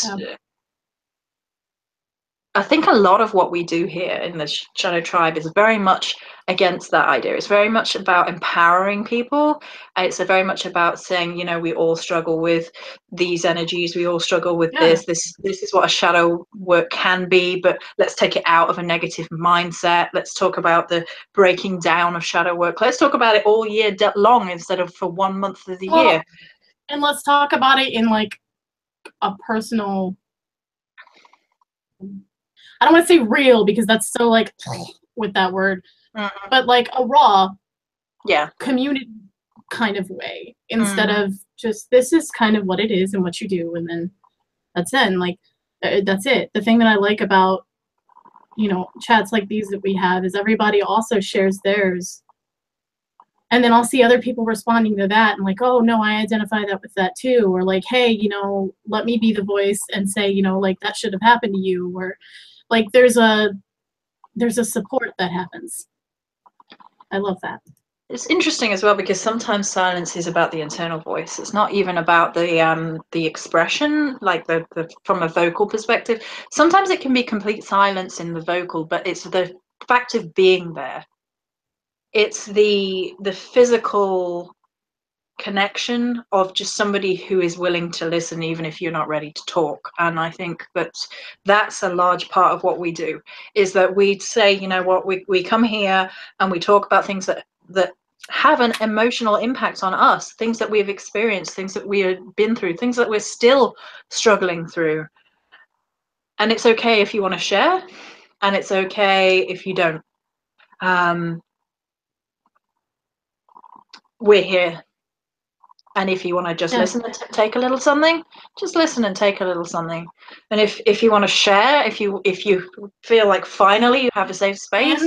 I think a lot of what we do here in the Shadow Tribe is very much against that idea. It's very much about empowering people. It's very much about saying, you know, we all struggle with these energies. We all struggle with this. This is what a shadow work can be, but let's take it out of a negative mindset. Let's talk about the breaking down of shadow work. Let's talk about it all year long instead of for 1 month of the year. And let's talk about it in like a personal, I don't want to say real because that's so like with that word, but like a raw community kind of way, instead of just, this is kind of what it is and what you do, and then that's it. And like, that's it. The thing that I like about, you know, chats like these that we have is everybody also shares theirs. And then I'll see other people responding to that and like, oh no, I identify that with that too. Or like, hey, you know, let me be the voice and say, you know, like that should have happened to you. Or like there's a support that happens. I love that. It's interesting as well because sometimes silence is about the internal voice. It's not even about the expression, like the from a vocal perspective. Sometimes it can be complete silence in the vocal, but it's the fact of being there. It's the physical connection of just somebody who is willing to listen even if you're not ready to talk. And I think that that's a large part of what we do, is that we say, you know what, we come here and we talk about things that have an emotional impact on us, things that we've experienced, things that we have been through, things that we're still struggling through. And it's okay if you want to share, and it's okay if you don't. We're here. And if you want to just listen and take a little something, just listen and take a little something. And if you want to share, if you feel like finally you have a safe space.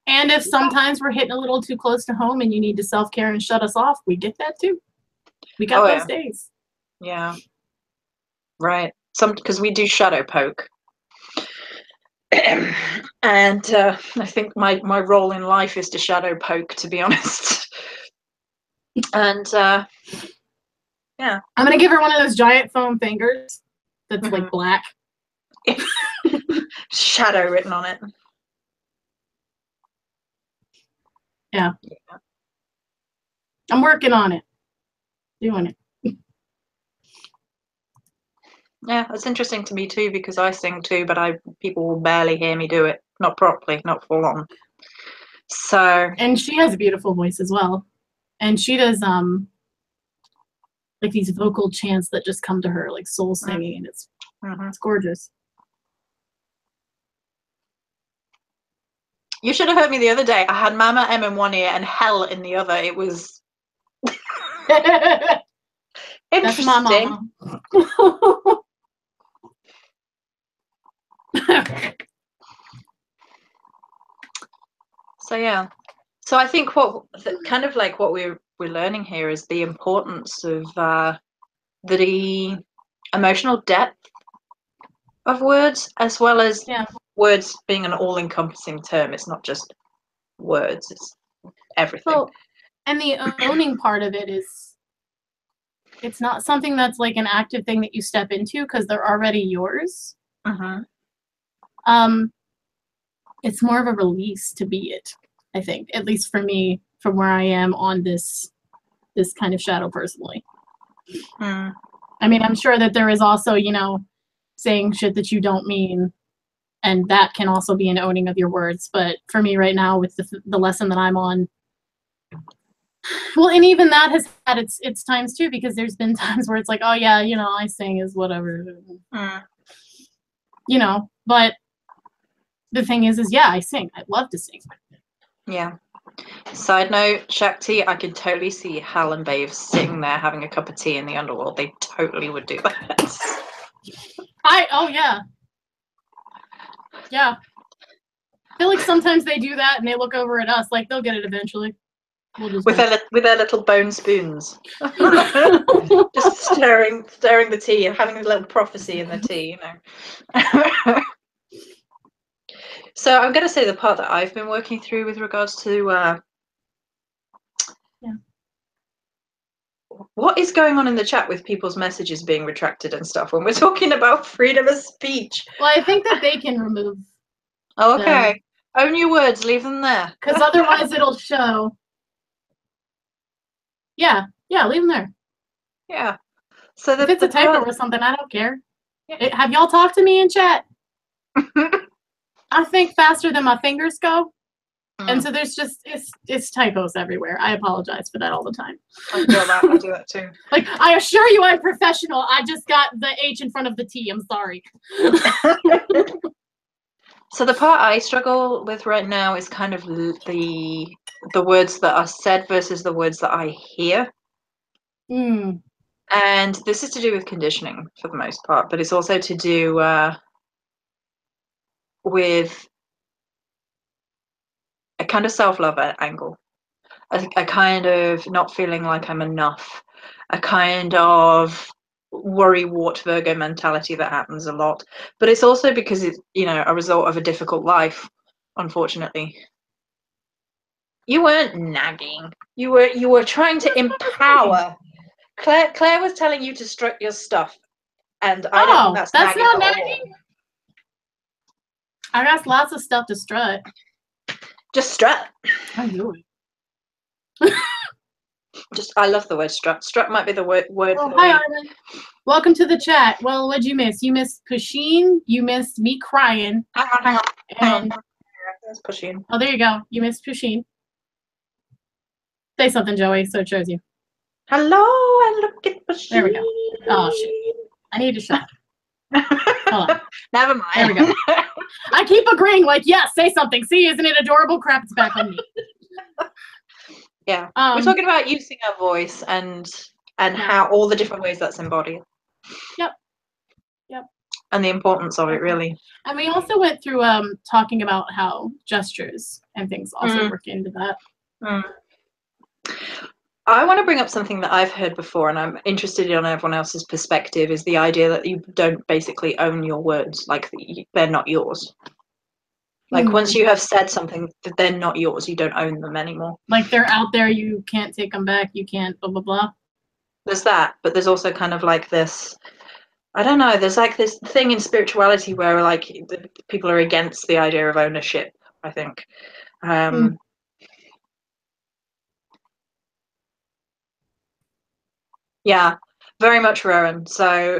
And if sometimes we're hitting a little too close to home and you need to self-care and shut us off, we get that too. We got those days. Yeah. Right. Because we do shadow poke. And I think my role in life is to shadow poke, to be honest. And yeah. I'm gonna give her one of those giant foam fingers that's like black. Shadow written on it. Yeah. I'm working on it. Doing it. Yeah, it's interesting to me too because I sing too, but people will barely hear me do it, not properly, not full on. So. And she has a beautiful voice as well, and she does like these vocal chants that just come to her, like soul singing, and it's gorgeous. You should have heard me the other day. I had Mama M in one ear and Hell in the other. It was interesting. That's my mama. So yeah. So I think what we're learning here is the importance of the emotional depth of words, as well as words being an all-encompassing term. It's not just words; it's everything. Well, and the owning part of it is, it's not something that's like an active thing that you step into because they're already yours. It's more of a release to be it, I think, at least for me, from where I am on this kind of shadow personally. I mean, I'm sure that there is also, you know, saying shit that you don't mean, and that can also be an owning of your words. But for me right now, with the lesson that I'm on, well, and even that has had its times too, because there's been times where it's like, oh yeah, you know, I sing is whatever, you know, but the thing is yeah, I sing. I love to sing. Yeah. Side note, Shakti, I could totally see Hal and Babe sitting there having a cup of tea in the underworld. They totally would do that. Oh yeah. Yeah. I feel like sometimes they do that and they look over at us like they'll get it eventually. We'll just with their little bone spoons. Just stirring the tea and having a little prophecy in the tea, you know. So I'm going to say the part that I've been working through with regards to what is going on in the chat with people's messages being retracted and stuff when we're talking about freedom of speech. Well, I think that they can remove. Oh, okay. Own your words, leave them there. Because otherwise it'll show. Yeah, leave them there. Yeah. So if it's a typo or something, I don't care. Have y'all talked to me in chat? I think faster than my fingers go. And so there's just, it's typos everywhere. I apologize for that all the time. I do that too. Like, I assure you I'm professional. I just got the H in front of the T. I'm sorry. So the part I struggle with right now is kind of the words that are said versus the words that I hear. And this is to do with conditioning for the most part, but it's also to do with a kind of self-love angle, a kind of not feeling like I'm enough, a kind of worry-wart Virgo mentality that happens a lot. But it's also because it's, you know, a result of a difficult life, unfortunately. You weren't nagging. You were trying to empower. Claire was telling you to strut your stuff, and I don't think that's nagging not nagging. I got lots of stuff to strut. Just strut. I do it. I love the word strut. Strut might be the word for the hi, week. Armin. Welcome to the chat. Well, what'd you miss? You missed Pusheen. You missed me crying. Hang on. That's Pusheen. Oh, there you go. You missed Pusheen. Say something, Joey, so it shows you. Hello, I look at Pusheen. There we go. Oh, shit. I need to shut up. Hold on. Never mind. There we go. I keep agreeing, like, yes, say something. See, isn't it adorable? Crap, it's back on me. Yeah. We're talking about using our voice and how all the different ways that's embodied. Yep. And the importance of it, really. And we also went through talking about how gestures and things also work into that. I want to bring up something that I've heard before, and I'm interested in everyone else's perspective, is the idea that you don't basically own your words, like they're not yours. Like once you have said something, that they're not yours, you don't own them anymore. Like they're out there, you can't take them back, you can't blah, blah, blah. There's that, but there's also kind of like this, I don't know, there's like this thing in spirituality where like people are against the idea of ownership, I think. Yeah, Very much, Rowan. So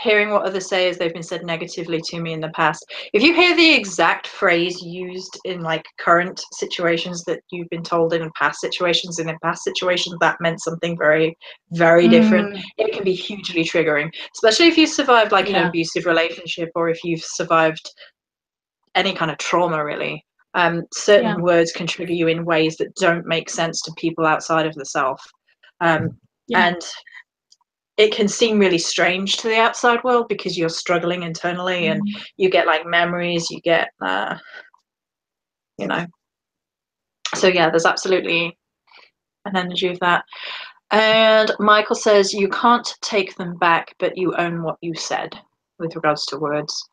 hearing what others say as they've been said negatively to me in the past. If you hear the exact phrase used in like current situations that you've been told in past situations, and in past situations that meant something very, very different, it can be hugely triggering, especially if you survived like an abusive relationship, or if you've survived any kind of trauma, really. Certain words can trigger you in ways that don't make sense to people outside of the self. And it can seem really strange to the outside world because you're struggling internally, and you get like memories, you get, you know. So yeah, there's absolutely an energy of that. And Michael says, you can't take them back, but you own what you said with regards to words.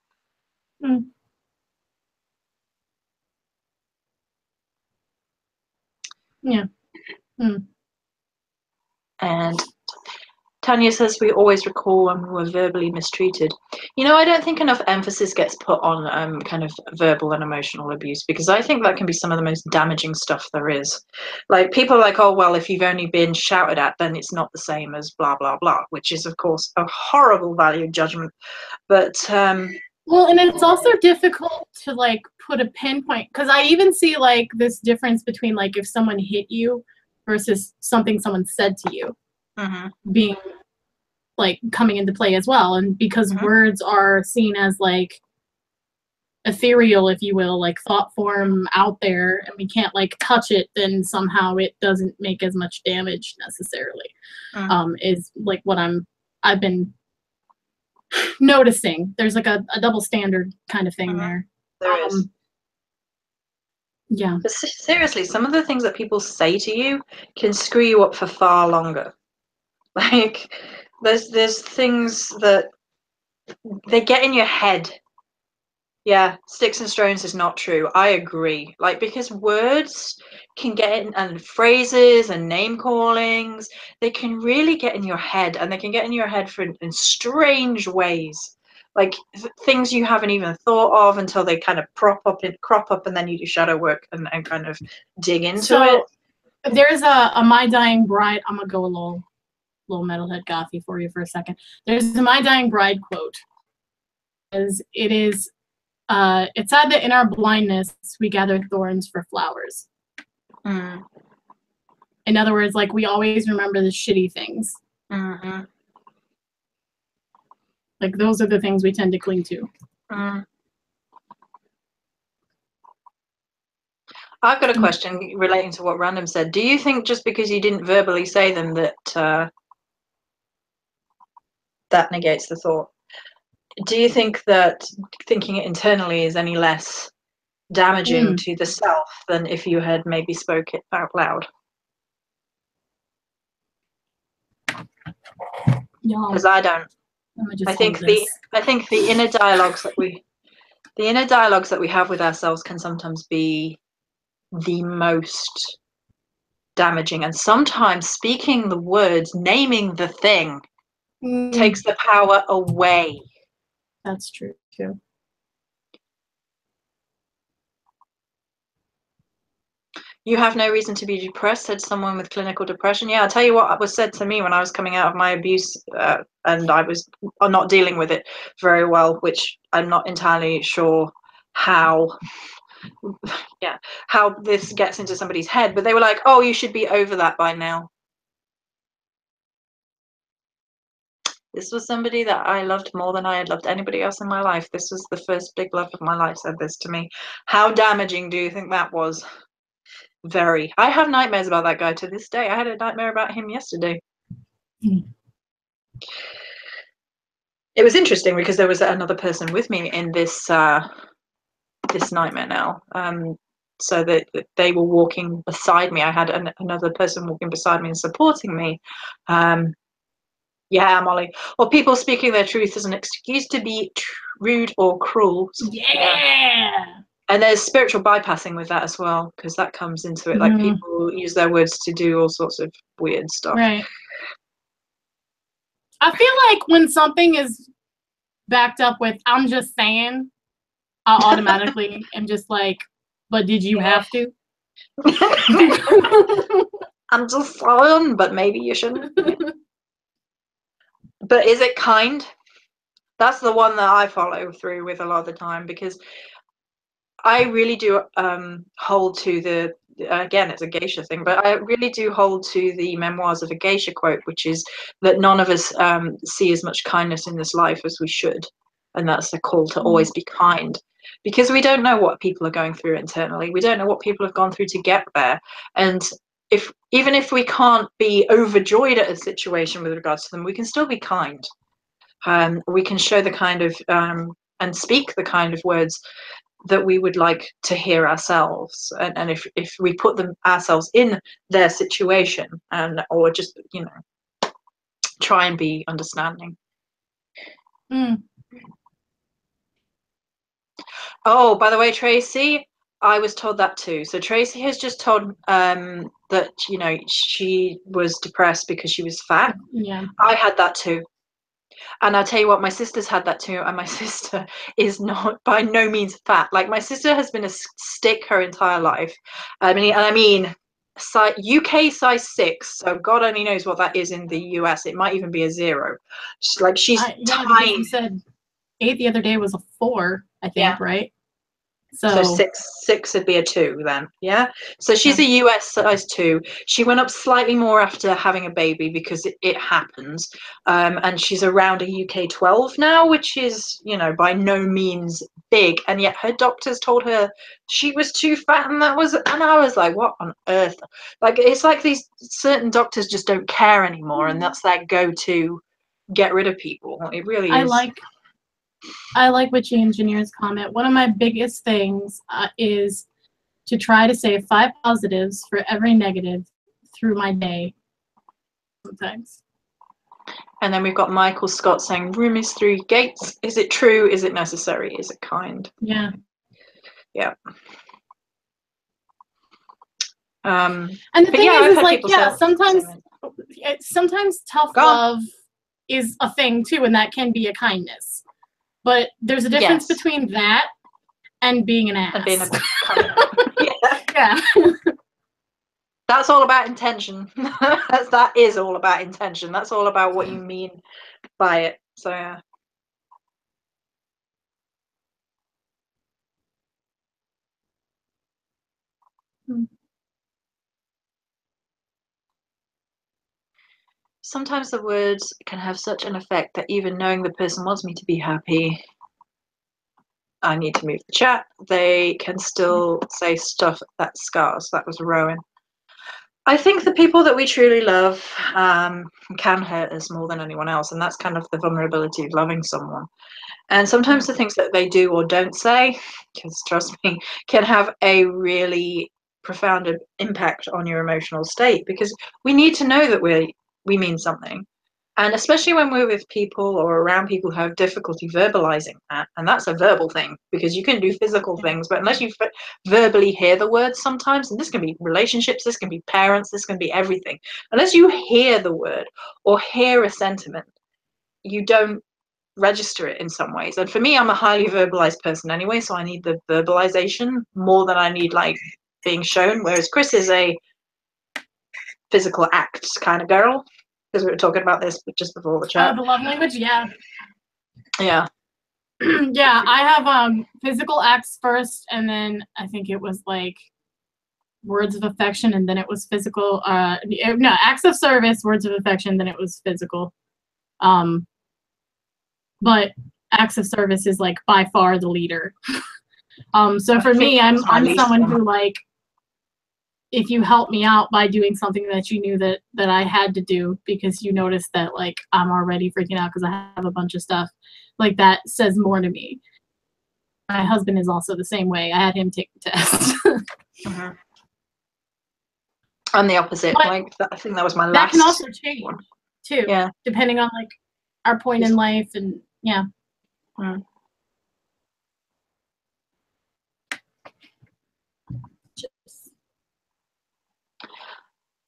Yeah. And Tanya says, we always recall when we were verbally mistreated. You know, I don't think enough emphasis gets put on kind of verbal and emotional abuse, because I think that can be some of the most damaging stuff there is. Like, people are like, oh, well, if you've only been shouted at, then it's not the same as blah, blah, blah, which is, of course, a horrible value judgment. But well, and it's also difficult to like put a pinpoint, because I even see like this difference between like if someone hit you versus something someone said to you being like coming into play as well. And because words are seen as like ethereal, if you will, like thought form out there, and we can't like touch it, then somehow it doesn't make as much damage necessarily. Is like what I've been noticing. There's like a double standard kind of thing there. There is. Yeah. But seriously, some of the things that people say to you can screw you up for far longer. Like, there's things that they get in your head. Yeah, sticks and stones is not true. I agree. Like, because words can get in, and phrases and name callings, they can really get in your head, and they can get in your head in strange ways. Like things you haven't even thought of until they kind of crop up, and then you do shadow work and kind of dig into it. There's a My Dying Bride. I'm gonna go a little metalhead gothy for you for a second. There's a My Dying Bride quote. It is, it's said that in our blindness we gather thorns for flowers. In other words, like we always remember the shitty things. Like those are the things we tend to cling to. I've got a question relating to what Random said. Do you think just because you didn't verbally say them that that negates the thought? Do you think that thinking it internally is any less damaging to the self than if you had maybe spoke it out loud? Because I don't. I think the inner dialogues that we have with ourselves can sometimes be the most damaging, and sometimes speaking the words, naming the thing, takes the power away. That's true too. You have no reason to be depressed, said someone with clinical depression. Yeah, I'll tell you what was said to me when I was coming out of my abuse, and I was not dealing with it very well, which I'm not entirely sure how this gets into somebody's head, but they were like, oh, you should be over that by now. This was somebody that I loved more than I had loved anybody else in my life. This was the first big love of my life, said this to me. How damaging do you think that was? Very. I have nightmares about that guy to this day. I had a nightmare about him yesterday. It was interesting because there was another person with me in this this nightmare now. So that they were walking beside me. I had another person walking beside me and supporting me. Yeah, Molly. Or people speaking their truth as an excuse to be rude or cruel. Yeah. And there's spiritual bypassing with that as well, because that comes into it. Like people use their words to do all sorts of weird stuff. Right. I feel like when something is backed up with "I'm just saying," I automatically am just like, "But did you have to?" I'm just saying, but maybe you shouldn't. But is it kind? That's the one that I follow through with a lot of the time, because I really do hold to the, again, it's a geisha thing, but I really do hold to the Memoirs of a Geisha quote, which is that none of us see as much kindness in this life as we should. And that's a call to always be kind, because we don't know what people are going through internally. We don't know what people have gone through to get there. And even if we can't be overjoyed at a situation with regards to them, we can still be kind. We can show the kind of and speak the kind of words that we would like to hear ourselves, and if we put them ourselves in their situation, and or just, you know, try and be understanding. Oh, by the way, Tracy, I was told that too. So Tracy has just told that, you know, she was depressed because she was fat. Yeah, I had that too. And I'll tell you what, my sister's had that too, and my sister is not by no means fat. Like, my sister has been a stick her entire life. I mean, UK size 6, so God only knows what that is in the US. It might even be a 0. She's yeah, because tiny. you said 8 the other day was a 4, I think, Yeah. right? So six would be a 2 then, yeah. So she's yeah. a US size 2. She went up slightly more after having a baby because it happens, and she's around a UK 12 now, which is, you know, by no means big. And yet her doctors told her she was too fat, and I was like, what on earth? Like, it's like these certain doctors just don't care anymore, and that's their go-to get rid of people. It really is. I like Witchy Engineer's comment. One of my biggest things is to try to say 5 positives for every negative through my day. Sometimes. And then we've got Michael Scott saying, room is 3 gates. Is it true? Is it necessary? Is it kind? Yeah. Yeah. And the thing is like, yeah, sometimes tough love is a thing too, and that can be a kindness. But there's a difference between that and being an ass. And being yeah. That's all about intention. That is all about intention. That's all about what you mean by it. So yeah. Sometimes the words can have such an effect that even knowing the person wants me to be happy, I need to move the chat, they can still say stuff that scars. That was Rowan. I think the people that we truly love can hurt us more than anyone else, and that's kind of the vulnerability of loving someone. And sometimes the things that they do or don't say, because trust me, can have a really profound impact on your emotional state, because we need to know that we mean something. And especially when we're with people or around people who have difficulty verbalizing that, and that's a verbal thing, because you can do physical things, but unless you verbally hear the words sometimes, and this can be relationships, this can be parents, this can be everything, unless you hear the word or hear a sentiment, you don't register it in some ways. And for me, I'm a highly verbalized person anyway, so I need the verbalization more than I need like being shown, whereas Cris is a physical acts kind of girl, because we were talking about this just before the chat. Oh, the love language, yeah. Yeah. Yeah, I have physical acts first, and then I think it was like words of affection, and then it was physical. No, acts of service, words of affection, then it was physical. But acts of service is like by far the leader. So for me, I'm someone who, like, if you help me out by doing something that you knew that I had to do because you noticed that, like, I'm already freaking out because I have a bunch of stuff, like, that says more to me. My husband is also the same way. I had him take the test. I'm the opposite. But like, I think that was my last. That can also change one. Too. Yeah. Depending on, like, our point in life, and yeah.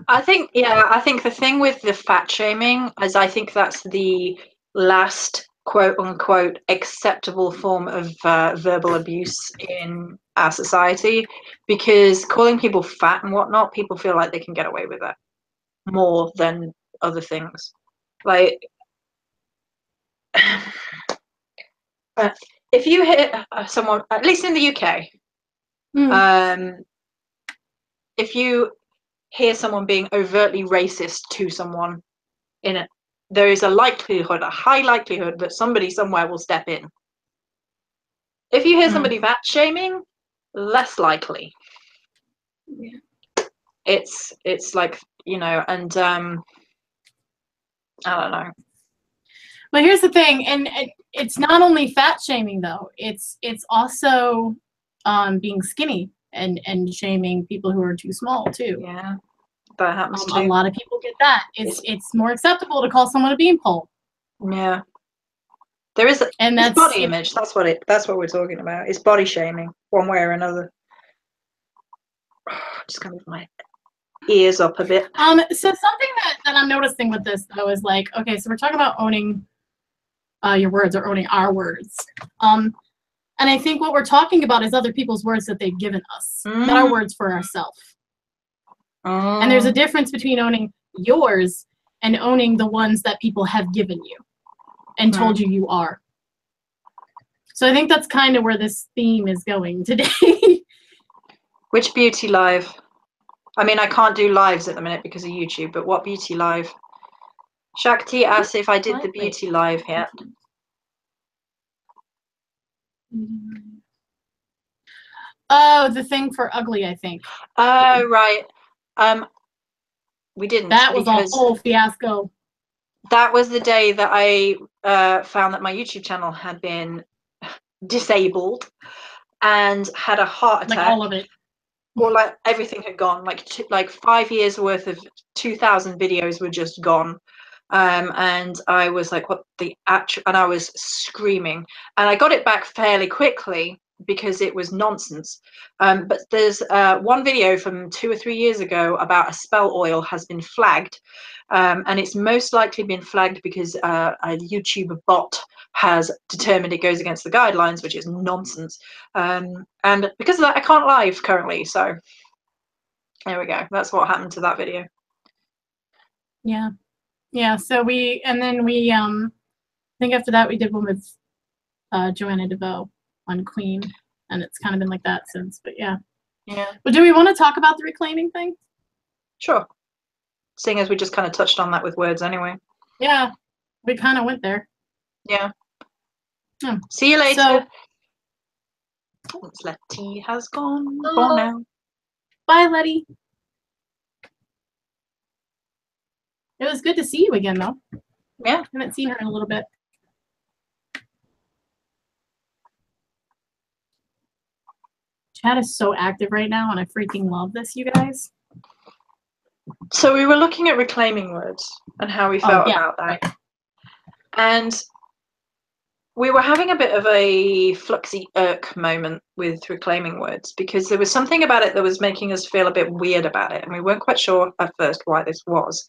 I think the thing with the fat shaming is, I think that's the last quote unquote acceptable form of verbal abuse in our society, because calling people fat and whatnot, people feel like they can get away with it more than other things. Like, if you hit someone, at least in the UK, if you hear someone being overtly racist to someone in it, there is a high likelihood that somebody somewhere will step in. If you hear somebody fat shaming, less likely. Yeah. It's like, you know, and I don't know. Well, here's the thing, and it's not only fat shaming though. It's also being skinny and shaming people who are too small too. Yeah, that happens too. A lot of people get that. It's more acceptable to call someone a beanpole. Yeah. There is, and it's that's body image. That's what we're talking about. It's body shaming, one way or another. Just gonna move my ears up a bit. So something that I'm noticing with this though is like, okay, so we're talking about owning your words or owning our words. And I think what we're talking about is other people's words that they've given us, not our words for ourselves. And there's a difference between owning yours and owning the ones that people have given you and told you are. So I think that's kind of where this theme is going today. Which beauty live? I mean, I can't do lives at the minute because of YouTube, but what beauty live? Shakti asked if I did the beauty live yet. Oh, the thing for ugly, I think. Oh, right. We didn't. That was a whole fiasco. That was the day that I found that my YouTube channel had been disabled and had a heart attack. Like all of it. Or like everything had gone. Like 5 years worth of 2,000 videos were just gone. And I was like, what the actual, and I was screaming. And I got it back fairly quickly because it was nonsense. But there's one video from 2 or 3 years ago about a spell oil has been flagged. And it's most likely been flagged because a YouTube bot has determined it goes against the guidelines, which is nonsense. And because of that, I can't live currently. So there we go. That's what happened to that video. Yeah. Yeah. So I think after that we did one with Joanna DeVoe on Queen, and it's kind of been like that since. But yeah. Yeah. But do we want to talk about the reclaiming thing? Sure. Seeing as we just kind of touched on that with words anyway. Yeah, we kind of went there. Yeah. See you later. So, Letty has gone for now. Bye, Letty. It was good to see you again, though. Yeah. I haven't seen her in a little bit. Chat is so active right now, and I freaking love this, you guys. So we were looking at reclaiming words and how we felt about that. Right. And we were having a bit of a fluxy irk moment with reclaiming words because there was something about it that was making us feel a bit weird about it. And we weren't quite sure at first why this was.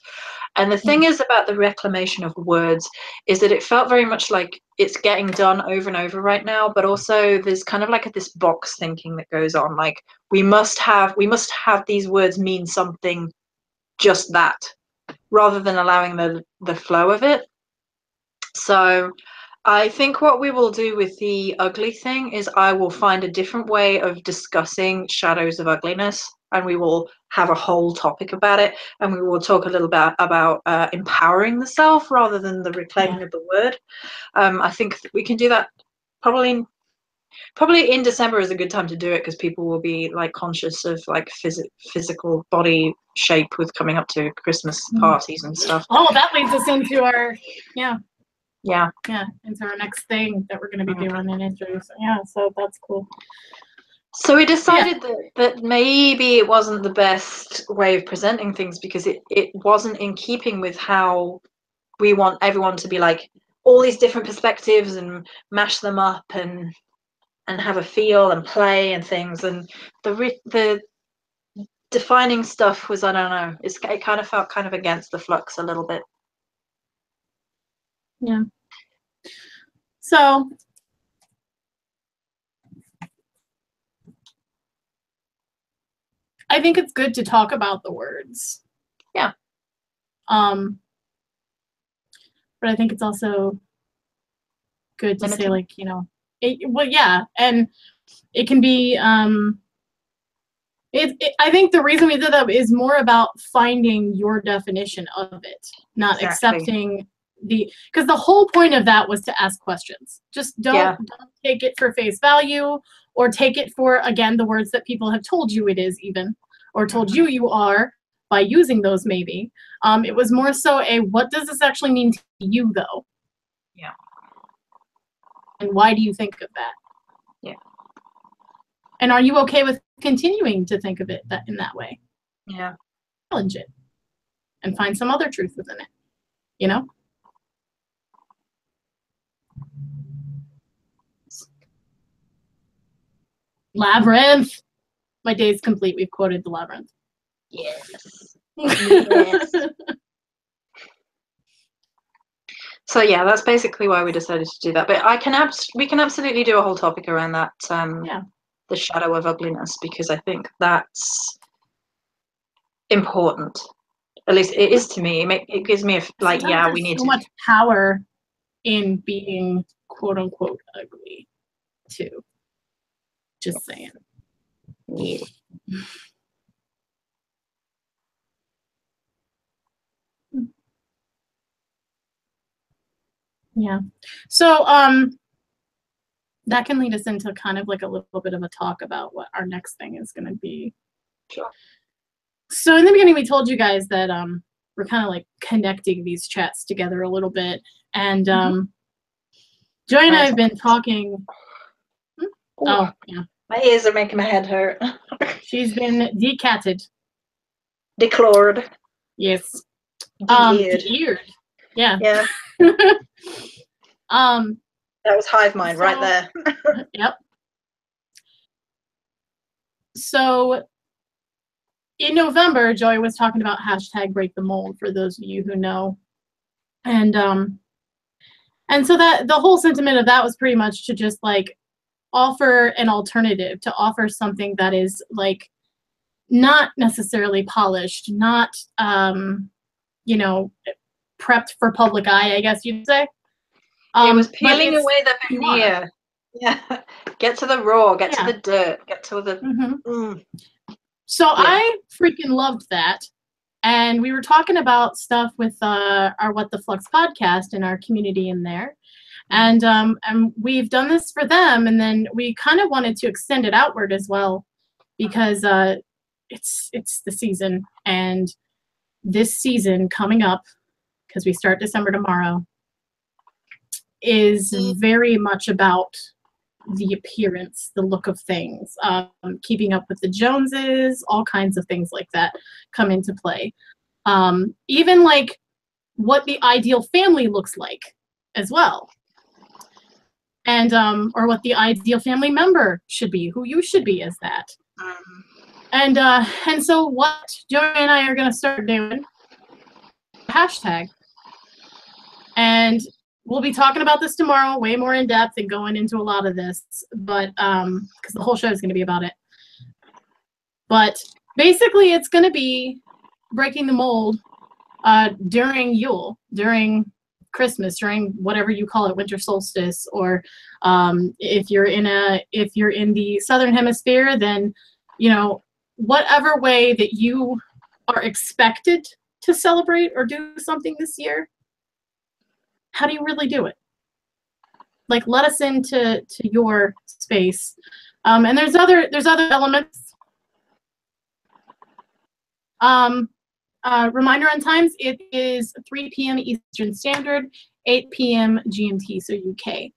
And the thing is about the reclamation of words is that it felt very much like it's getting done over and over right now, but also there's kind of like this box thinking that goes on. Like we must have these words mean something, just that, rather than allowing the flow of it. So I think what we will do with the ugly thing is I will find a different way of discussing shadows of ugliness, and we will have a whole topic about it, and we will talk a little bit about empowering the self rather than the reclaiming of the word. I think we can do that probably in December is a good time to do it because people will be like conscious of like physical body shape with coming up to Christmas parties and stuff. Oh, that leads us into our into our next thing that we're going to be doing and introducing. Yeah, so that's cool. So we decided that maybe it wasn't the best way of presenting things because it wasn't in keeping with how we want everyone to be like all these different perspectives and mash them up and have a feel and play and things. And the defining stuff was, I don't know, it kind of felt kind of against the flux a little bit. Yeah. So I think it's good to talk about the words. Yeah. But I think it's also good to say, Limiting. like, you know, well, yeah, and it can be, I think the reason we did that is more about finding your definition of it, not Exactly. accepting because the whole point of that was to ask questions. Just don't take it for face value, or take it for, again, the words that people have told you it is, even, or told you are by using those, maybe. It was more so what does this actually mean to you, though? Yeah. And why do you think of that? Yeah. And are you okay with continuing to think of it in that way? Yeah. Challenge it and find some other truth within it, you know? Labyrinth. My day's complete. We've quoted the Labyrinth. Yes. Yes. So yeah, that's basically why we decided to do that. But we can absolutely do a whole topic around that. The shadow of ugliness, because I think that's important. At least it is to me. It gives me we need so much power in being quote unquote ugly too. Just saying. Yeah. Yeah. So that can lead us into kind of like a little bit of a talk about what our next thing is going to be. Sure. So in the beginning, we told you guys that we're kind of like connecting these chats together a little bit, and Joy and I have been talking. Oh yeah. My ears are making my head hurt. She's been decatted. Declawed. Yes. De-eared. De-eared. Yeah. Yeah. That was hive mind right there. Yep. So in November, Joy was talking about #BreakTheMold, for those of you who know. And so that the whole sentiment of that was pretty much to just like offer an alternative, to offer something that is like not necessarily polished, not you know, prepped for public eye, I guess you'd say. It was peeling away the veneer. Yeah. Get to the raw, get to the dirt, get to the So I freaking loved that. And we were talking about stuff with our What the Flux podcast and our community in there. And we've done this for them, and then we kind of wanted to extend it outward as well, because it's the season, and this season coming up, because we start December tomorrow, is very much about the appearance, the look of things, keeping up with the Joneses, all kinds of things like that come into play. Even like what the ideal family looks like as well. And or what the ideal family member should be, who you should be as that. And so what Joey and I are going to start doing, hashtag. And we'll be talking about this tomorrow, way more in depth and going into a lot of this, but because the whole show is going to be about it. But basically, it's going to be breaking the mold during Yule, during Christmas, during whatever you call it, winter solstice, or if you're in the southern hemisphere, then you know, whatever way that you are expected to celebrate or do something this year. How do you really do it? Like, let us into your space. And there's other elements. Reminder on times, it is 3 p.m. Eastern Standard, 8 p.m. GMT, so UK.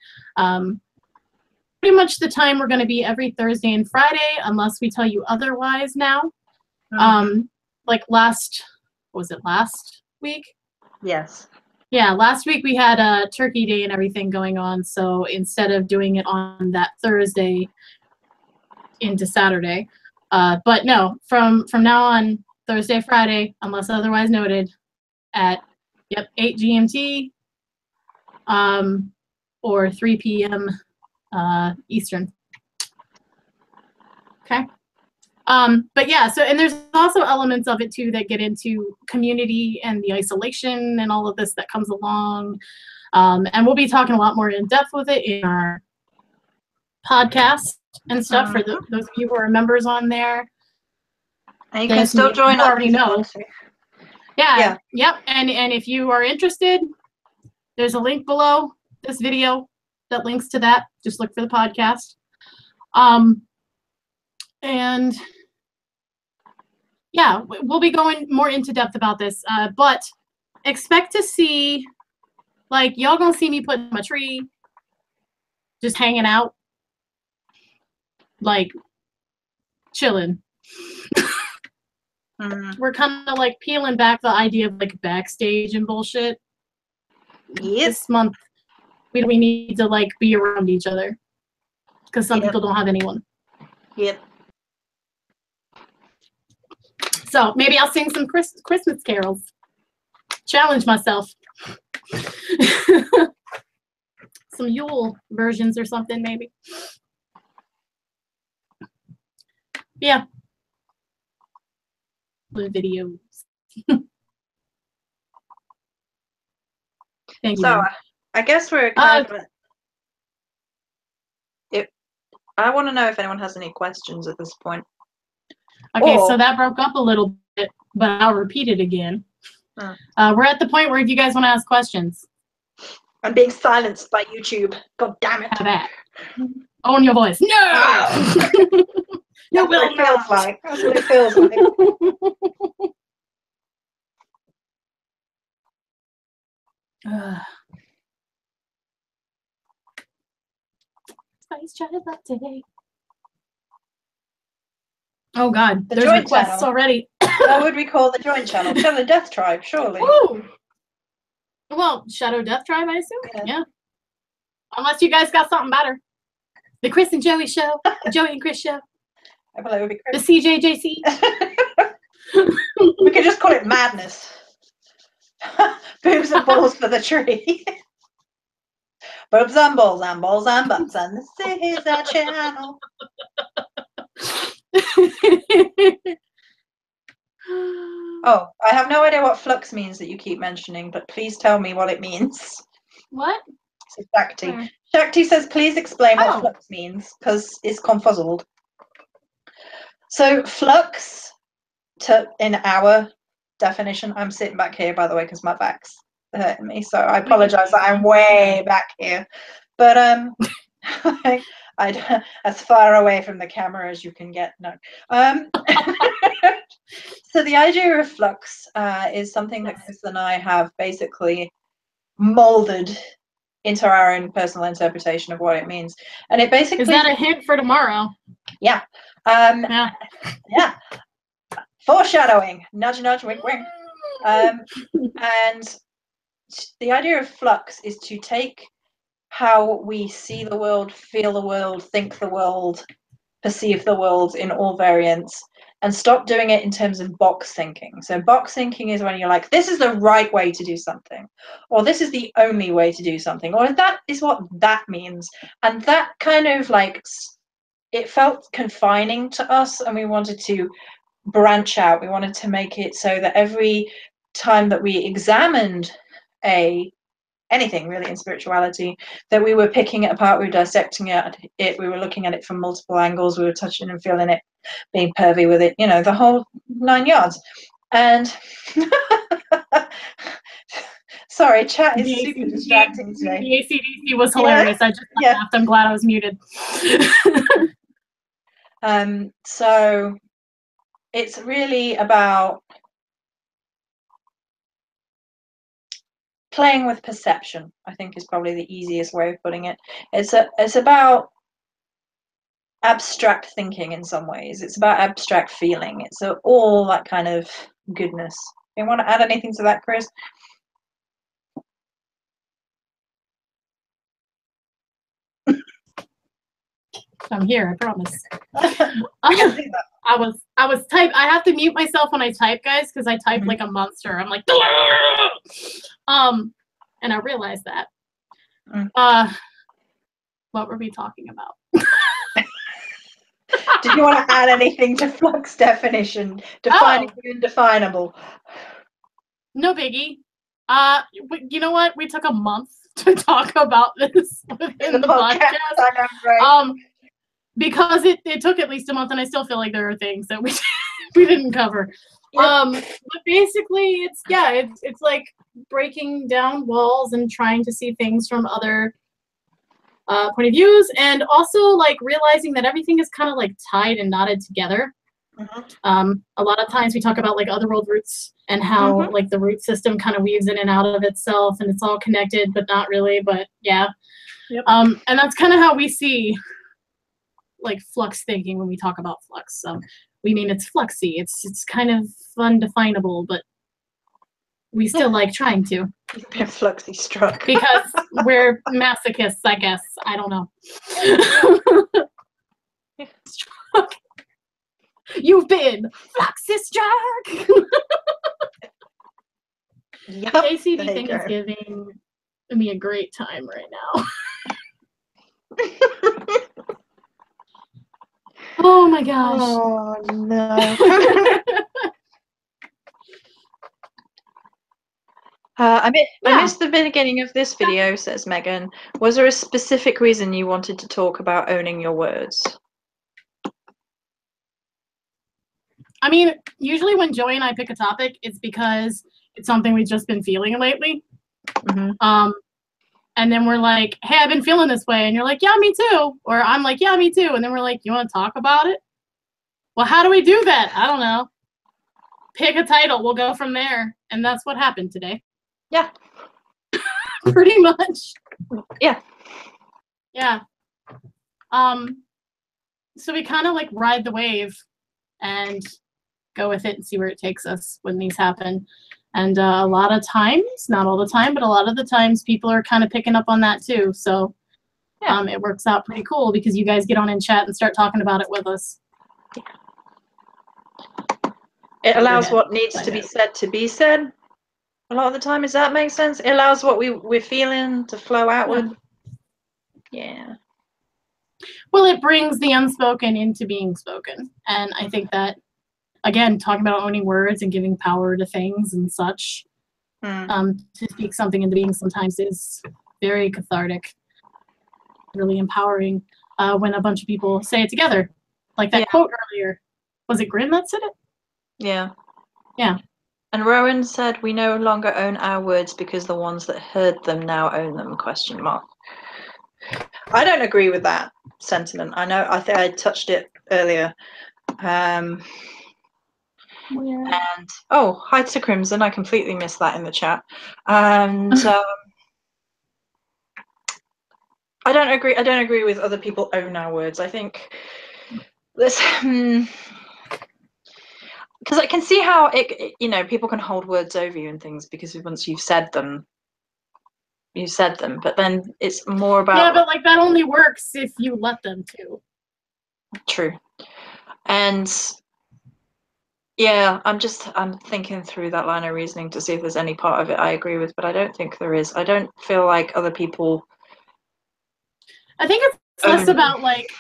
Pretty much the time we're going to be every Thursday and Friday, unless we tell you otherwise now. Like last week? Yes. Yeah, last week we had a Turkey Day and everything going on, so instead of doing it on that Thursday into Saturday, but no, from now on, Thursday, Friday, unless otherwise noted, at 8 GMT, or 3 p.m. Eastern. Okay. But yeah, so, and there's also elements of it too that get into community and the isolation and all of this that comes along. And we'll be talking a lot more in depth with it in our podcast and stuff for those of you who are members on there. And you can still join us. You already know. Yeah. Yep. And if you are interested, there's a link below this video that links to that. Just look for the podcast. And yeah, we'll be going more into depth about this. But expect to see, like, y'all gonna see me putting my tree, just hanging out, like, chilling. We're kind of like peeling back the idea of like backstage and bullshit. This month, we need to like be around each other because some people don't have anyone. Yep. So maybe I'll sing some Christmas carols. Challenge myself. Some Yule versions or something, maybe. Yeah. The videos. Thank you. So I guess we're kind of. I want to know if anyone has any questions at this point. Okay, so that broke up a little bit, but I'll repeat it again. We're at the point where if you guys want to ask questions. I'm being silenced by YouTube. God damn it. Have that. Own your voice. No! You will not. That's what it feels like. Spice Chai Latte. Oh God, the there's joint requests channel. Already. What would we call the joint channel? Shadow Death Tribe, surely. Ooh. Well, Shadow Death Tribe, I assume. Yeah. Unless you guys got something better. The Chris and Joey show. The Joey and Chris show. I believe it would be Chris. The CJJC. We could just call it Madness. Boobs and balls for the tree. Boobs and balls and balls and butts, and this is our channel. Oh, I have no idea what flux means that you keep mentioning, but please tell me what it means. What? So Shakti. Shakti says, please explain what flux means, because it's confuzzled. So flux, in our definition, I'm sitting back here, by the way, because my back's hurting me, so I apologize that I'm way back here. But I as far away from the camera as you can get. No. So the idea of flux is something that Chris and I have basically molded into our own personal interpretation of what it means, and it basically is that a hint for tomorrow? Yeah. Yeah. Foreshadowing. Nudge, nudge, wink, wink. And the idea of flux is to take how we see the world, feel the world, think the world, perceive the world in all variants, and stop doing it in terms of box thinking. So box thinking is when you're like, this is the right way to do something, or this is the only way to do something, or that is what that means. And that kind of like, it felt confining to us, and we wanted to branch out. We wanted to make it so that every time that we examined anything really in spirituality, that we were picking it apart, we were dissecting it, we were looking at it from multiple angles, we were touching and feeling it, being pervy with it, you know, the whole 9 yards. And sorry, chat is super distracting today. The AC/DC was hilarious. I just laughed. I'm glad I was muted. So it's really about playing with perception, I think, is probably the easiest way of putting it. It's about abstract thinking in some ways. It's about abstract feeling. It's all that kind of goodness. You want to add anything to that, Chris? I'm here, I promise. I was type. I have to mute myself when I type, guys, because I type like a monster. I'm like, and I realized that. What were we talking about? Did you want to add anything to flux definition? Defining the indefinable. No biggie. You know what? We took a month to talk about this within the podcast. I know, right? Because it took at least a month, and I still feel like there are things that we we didn't cover. Yep. But basically, it's like breaking down walls and trying to see things from other point of views, and also like realizing that everything is kind of like tied and knotted together. A lot of times we talk about like other world roots and how like the root system kind of weaves in and out of itself, and it's all connected, but not really. But yeah, and that's kind of how we see like flux thinking when we talk about flux. We mean it's fluxy. It's kind of undefinable, but we still like trying to. You've been fluxy struck because we're masochists, I guess. I don't know. You've been fluxy struck. Yep, the ACD thing is giving me a great time right now. Oh my gosh. Oh no. I missed the beginning of this video, says Megan. Was there a specific reason you wanted to talk about owning your words? I mean, usually when Joey and I pick a topic, it's because it's something we've just been feeling lately. And then we're like, hey, I've been feeling this way. And you're like, yeah, me too. Or I'm like, yeah, me too. And then we're like, you want to talk about it? Well, how do we do that? I don't know. Pick a title. We'll go from there. And that's what happened today. Yeah. Pretty much. Yeah. Yeah. So we kind of like ride the wave and go with it and see where it takes us when these happen. And a lot of times, not all the time, but a lot of the times people are kind of picking up on that too. So it works out pretty cool because you guys get on in chat and start talking about it with us. It allows what needs to be said a lot of the time. Does that make sense? It allows what we're feeling to flow outward. Yeah. Well, it brings the unspoken into being spoken. And I think that, again, talking about owning words and giving power to things and such, to speak something into being sometimes is very cathartic, really empowering when a bunch of people say it together. Like that quote earlier. Was it Grimm that said it? Yeah. Yeah. And Rowan said, we no longer own our words because the ones that heard them now own them, ? I don't agree with that sentiment. I think I touched it earlier. And oh, hi to Crimson. I completely missed that in the chat. And I don't agree with other people own our words. I think this because I can see how people can hold words over you and things because once you've said them, but then it's more about but like that only works if you let them to. True. And yeah, I'm thinking through that line of reasoning to see if there's any part of it I agree with, but I don't think there is. I don't feel like other people. I think it's less about like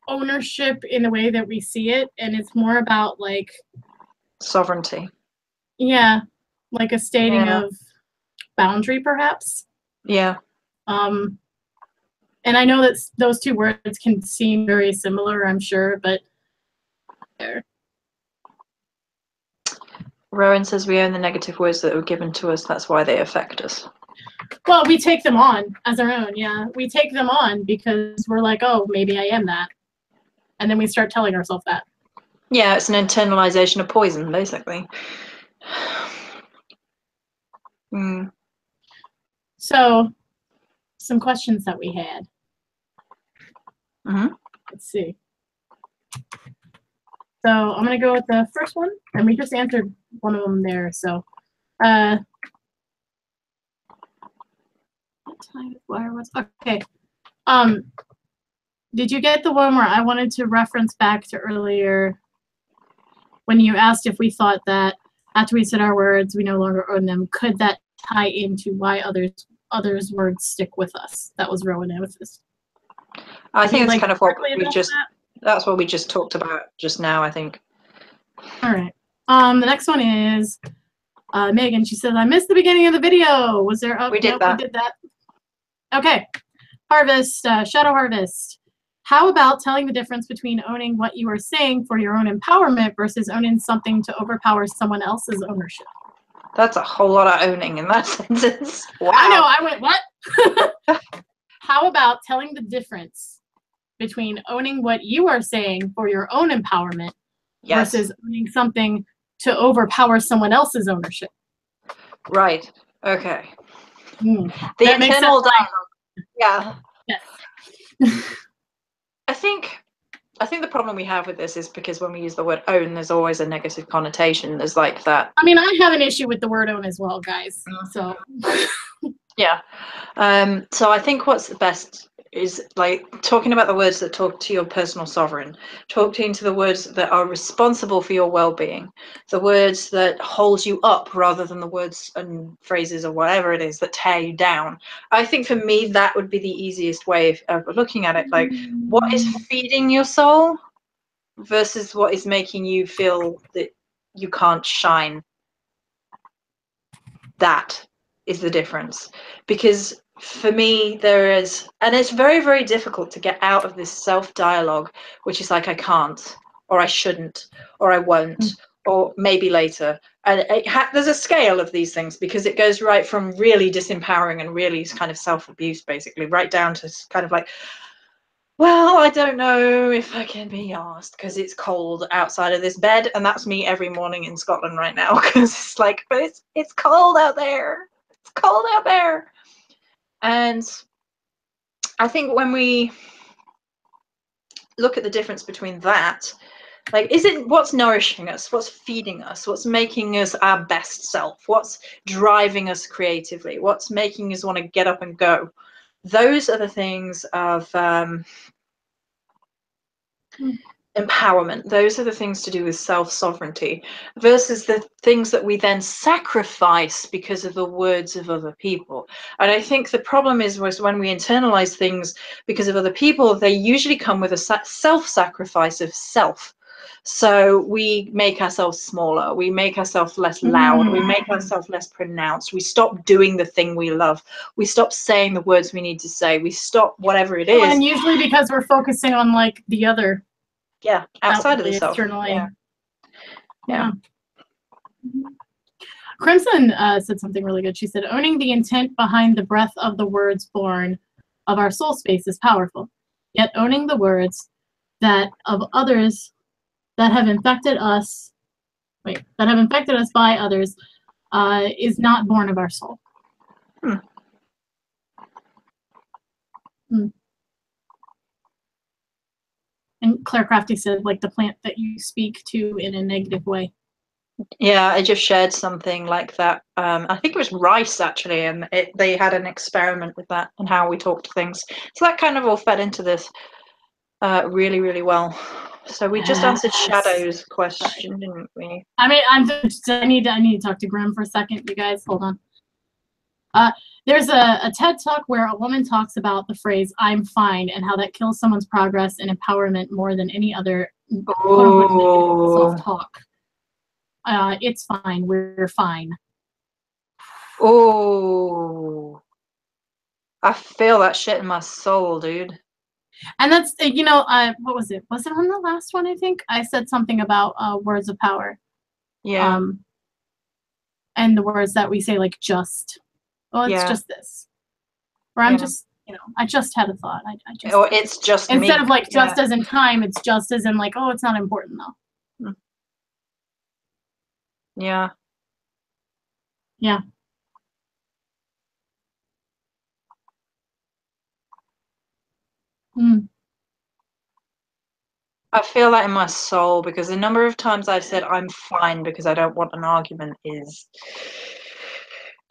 ownership in the way that we see it, and it's more about like sovereignty. Yeah, like a stating of boundary, perhaps. Yeah. And I know that those two words can seem very similar, I'm sure, but Rowan says we own the negative words that were given to us. That's why they affect us. Well, we take them on as our own. Yeah, we take them on because we're like, oh, maybe I am that. And then we start telling ourselves that. Yeah, it's an internalization of poison, basically. So, some questions that we had. Let's see. So I'm going to go with the first one, and we just answered one of them there. So, okay. Did you get the one where I wanted to reference back to earlier when you asked if we thought that after we said our words, we no longer own them? Could that tie into why others' words stick with us? That was Rowan Amethyst. I think it's kind of what that's what we just talked about just now, I think. All right. The next one is Megan. She says, I missed the beginning of the video. Was there? We did that. We did that. Okay. Harvest, Shadow Harvest. How about telling the difference between owning what you are saying for your own empowerment versus owning something to overpower someone else's ownership? That's a whole lot of owning in that sentence. Wow. I know, I went, what? How about telling the difference between owning what you are saying for your own empowerment versus owning something to overpower someone else's ownership? Right. Okay. The internal dialogue. Yeah. Yes. I think the problem we have with this is because when we use the word own, there's always a negative connotation. There's like that. I mean, I have an issue with the word own as well, guys. So. Yeah. So I think what's the best is like talking about the words that talk to your personal sovereign, talking to the words that are responsible for your well-being, the words that hold you up rather than the words and phrases or whatever it is that tear you down. I think for me, that would be the easiest way of looking at it. Like, what is feeding your soul versus what is making you feel that you can't shine. That is the difference. Because for me, there is, and it's very, very difficult to get out of this self-dialogue, which is like, I can't, or I shouldn't, or I won't, or maybe later. And there's a scale of these things, because it goes right from really disempowering and really kind of self-abuse, basically, right down to kind of like, well, I don't know if I can be asked because it's cold outside of this bed, and that's me every morning in Scotland right now, because it's like, but it's cold out there. It's cold out there. And I think when we look at the difference between that, like, is it what's nourishing us, what's feeding us, what's making us our best self, what's driving us creatively, what's making us want to get up and go? Those are the things of empowerment. Those are the things to do with self-sovereignty versus the things that we then sacrifice because of the words of other people. And I think the problem is when we internalize things because of other people, they usually come with a self-sacrifice of self. So we make ourselves smaller, we make ourselves less loud, we make ourselves less pronounced, we stop doing the thing we love, we stop saying the words we need to say, we stop whatever it is. And usually because we're focusing on like the other. Yeah, outside of the self. Externally. Yeah. Crimson said something really good. She said, owning the intent behind the breath of the words born of our soul space is powerful. Yet owning the words that of others that have infected us, by others, is not born of our soul. And Claire Crafty said, like the plant that you speak to in a negative way. Yeah, I just shared something like that. I think it was rice, actually, and they had an experiment with that and how we talk to things. So that kind of all fed into this really, really well. So we just answered Shadow's question, didn't we? I mean, I need to talk to Grim for a second, you guys. Hold on. There's a TED Talk where a woman talks about the phrase "I'm fine" and how that kills someone's progress and empowerment more than any other self-talk. It's fine. We're fine. Oh, I feel that shit in my soul, dude. And that's, you know, what was it? Was it on the last one? I think I said something about words of power. Yeah. And the words that we say, like, just. Oh, it's just this. Or I'm just, you know, I just had a thought. I just. Or it's just instead me. of like just as in time, it's just as in like, oh, it's not important though. Yeah. Yeah. I feel that in my soul because the number of times I've said I'm fine because I don't want an argument is,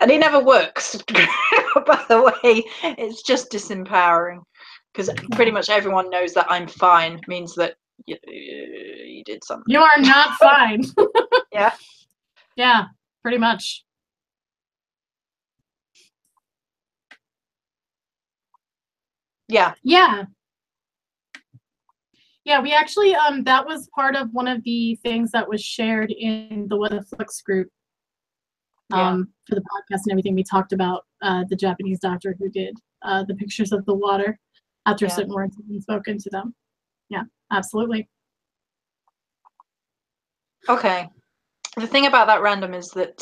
and it never works. By the way, it's just disempowering because pretty much everyone knows that I'm fine means that you did something. You are not fine. Yeah. Yeah, pretty much. Yeah. Yeah. Yeah, we actually, that was part of one of the things that was shared in the FLUX group for the podcast and everything. We talked about the Japanese doctor who did the pictures of the water after Yeah. certain words have been spoken to them. Yeah, absolutely. Okay. The thing about that random is that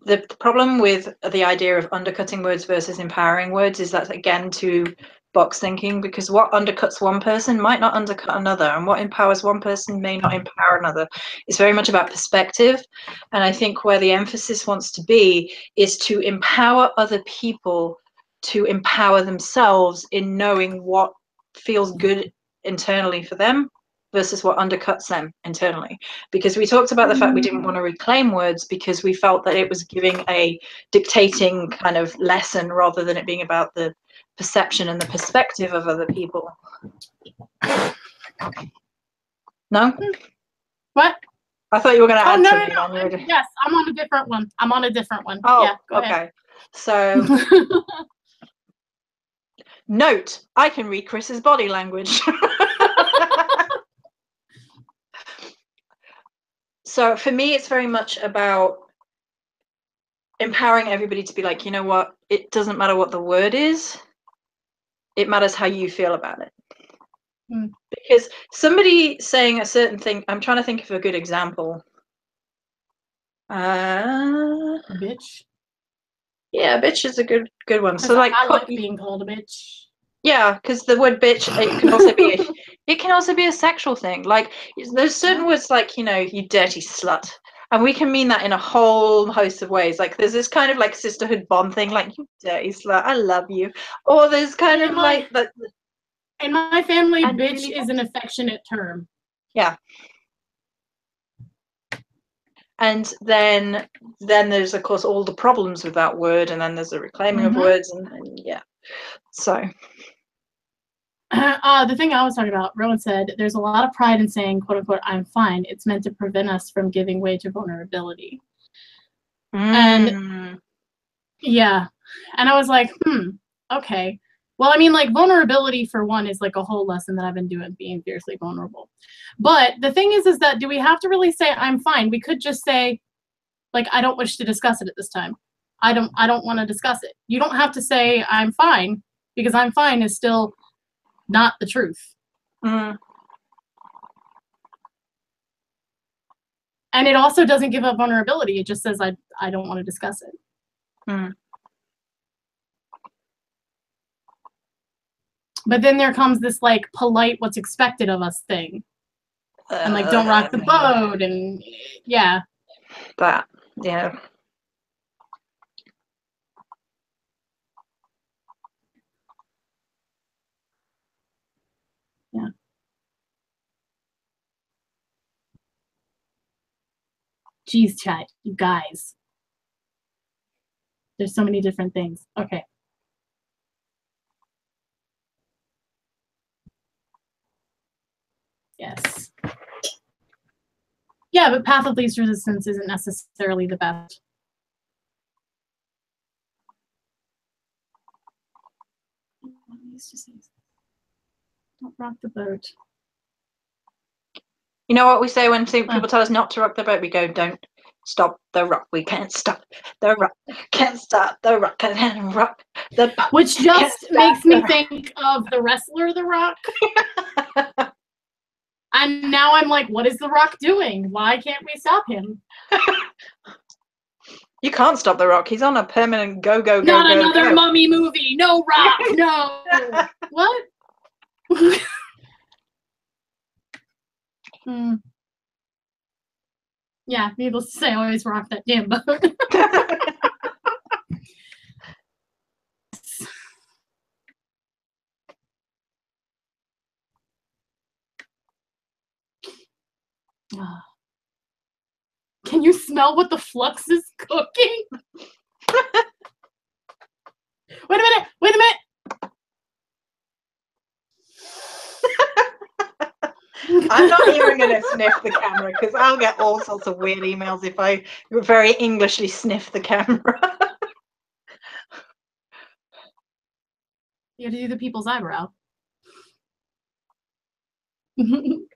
the problem with the idea of undercutting words versus empowering words is that, again, to box thinking, because what undercuts one person might not undercut another, and what empowers one person may not empower another. It's very much about perspective, and I think where the emphasis wants to be is to empower other people to empower themselves in knowing what feels good internally for them versus what undercuts them internally. Because we talked about the fact we didn't want to reclaim words because we felt that it was giving a dictating kind of lesson rather than it being about the perception and the perspective of other people. No? What? I thought you were going to add no, something. no. Yes, I'm on a different one. Oh, Yeah, go okay. ahead. So, note, I can read Chris's body language. So for me, it's very much about empowering everybody to be like, you know what, it doesn't matter what the word is, it matters how you feel about it. Because somebody saying a certain thing, I'm trying to think of a good example. Bitch. Yeah, bitch is a good one. So like, I like being called a bitch. Yeah, because the word bitch, it can also be a sexual thing. Like there's certain words like, you know, you dirty slut. And we can mean that in a whole host of ways. Like there's this kind of like sisterhood bond thing, like you dirty slut, I love you. Or there's kind of like that. In my family, bitch is an affectionate term. Yeah. And then there's of course all the problems with that word, and then there's the reclaiming of words, and yeah. So the thing I was talking about, Rowan said, there's a lot of pride in saying, quote unquote, I'm fine. It's meant to prevent us from giving way to vulnerability. And yeah. And I was like, okay. Well, I mean, like vulnerability for one is like a whole lesson that I've been doing, being fiercely vulnerable. But the thing is that do we have to really say I'm fine? We could just say, like, I don't wish to discuss it at this time. I don't want to discuss it. You don't have to say I'm fine, because I'm fine is still not the truth. And it also doesn't give up vulnerability. It just says I don't want to discuss it. But then there comes this like polite what's expected of us thing. And like don't rock the boat, and yeah. That, yeah. Yeah. Geez, chat, you guys. There's so many different things. Okay. Yes. Yeah, but path of least resistance isn't necessarily the best. Don't rock the boat. You know what we say when people tell us not to rock the boat? We go, don't stop the rock. We can't stop the rock. Can't stop the rock. Can't rock the boat. Which just makes me think of the wrestler The Rock. And now I'm like, what is The Rock doing? Why can't we stop him? You can't stop The Rock. He's on a permanent go. Not another mummy movie. No Rock. No. What? Yeah, needless to say, I always rock that damn boat. Can you smell what the flux is cooking? Wait a minute. I'm not even going to sniff the camera because I'll get all sorts of weird emails if I very Englishly sniff the camera. You have to do the people's eyebrow. In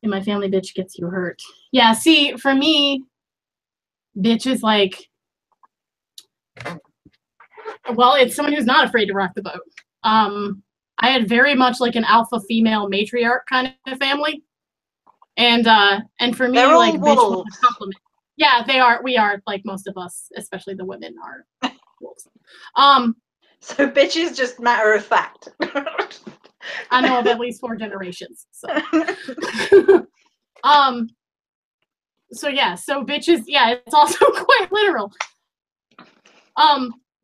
my family, bitch gets you hurt. Yeah, see, for me, bitch is like Well, it's someone who's not afraid to rock the boat. I had very much like an alpha female matriarch kind of family. And for me, They're like, all bitch was wolves. a compliment. Yeah, they are. We are, like, most of us, especially the women, are wolves. So bitch is just matter of fact. I know of at least 4 generations. So, so yeah, so bitches, yeah, it's also quite literal.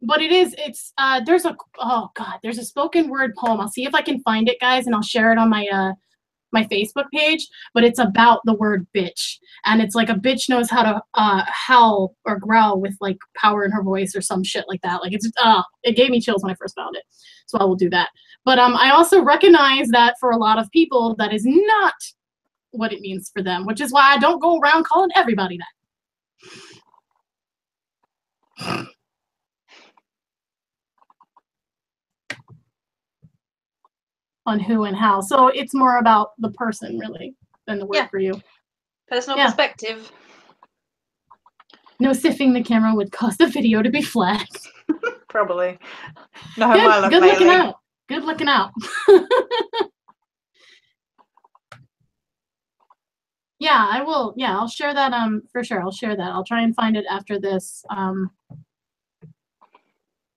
But it's there's a, oh god, there's a spoken word poem. I'll see if I can find it, guys, and I'll share it on my my Facebook page, but it's about the word bitch. And it's like a bitch knows how to howl or growl with like power in her voice or some shit like that. Like it's it gave me chills when I first found it. So I will do that. But I also recognize that for a lot of people that is not what it means for them, which is why I don't go around calling everybody that. On who and how. So it's more about the person really than the word for you. Personal perspective. No sifting the camera would cause the video to be flagged. Probably. No, good looking out. Good looking out. Yeah, I will. Yeah, I'll share that for sure. I'll share that. I'll try and find it after this.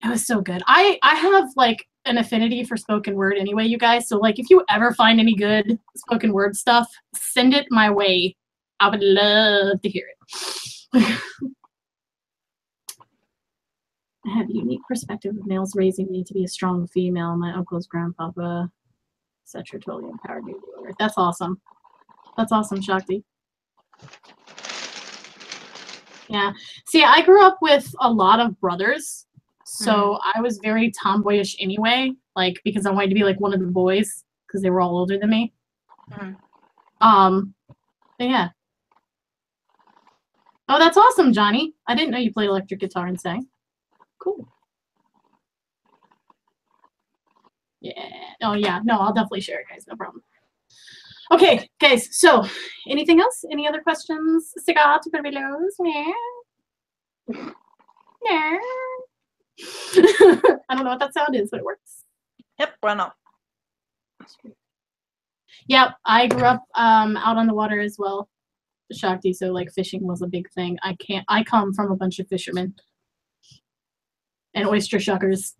It was so good. I have like an affinity for spoken word anyway, you guys. So like if you ever find any good spoken word stuff, send it my way. I would love to hear it. I have a unique perspective of males raising me to be a strong female. My uncle's grandpapa, etc. totally empowered me to do it. That's awesome. That's awesome, Shakti. Yeah. See, I grew up with a lot of brothers. So I was very tomboyish anyway, like because I wanted to be like one of the boys because they were all older than me. Yeah. Oh, that's awesome, Johnny. I didn't know you played electric guitar and sang. Cool. Yeah. Oh, yeah. No, I'll definitely share it, guys. No problem. Okay, guys. So, anything else? Any other questions? Cigar to belows? Yeah. Yeah. I don't know what that sound is, but it works. Yep, why not? Yep, I grew up out on the water as well, Shakti. So like fishing was a big thing. I come from a bunch of fishermen and oyster shuckers.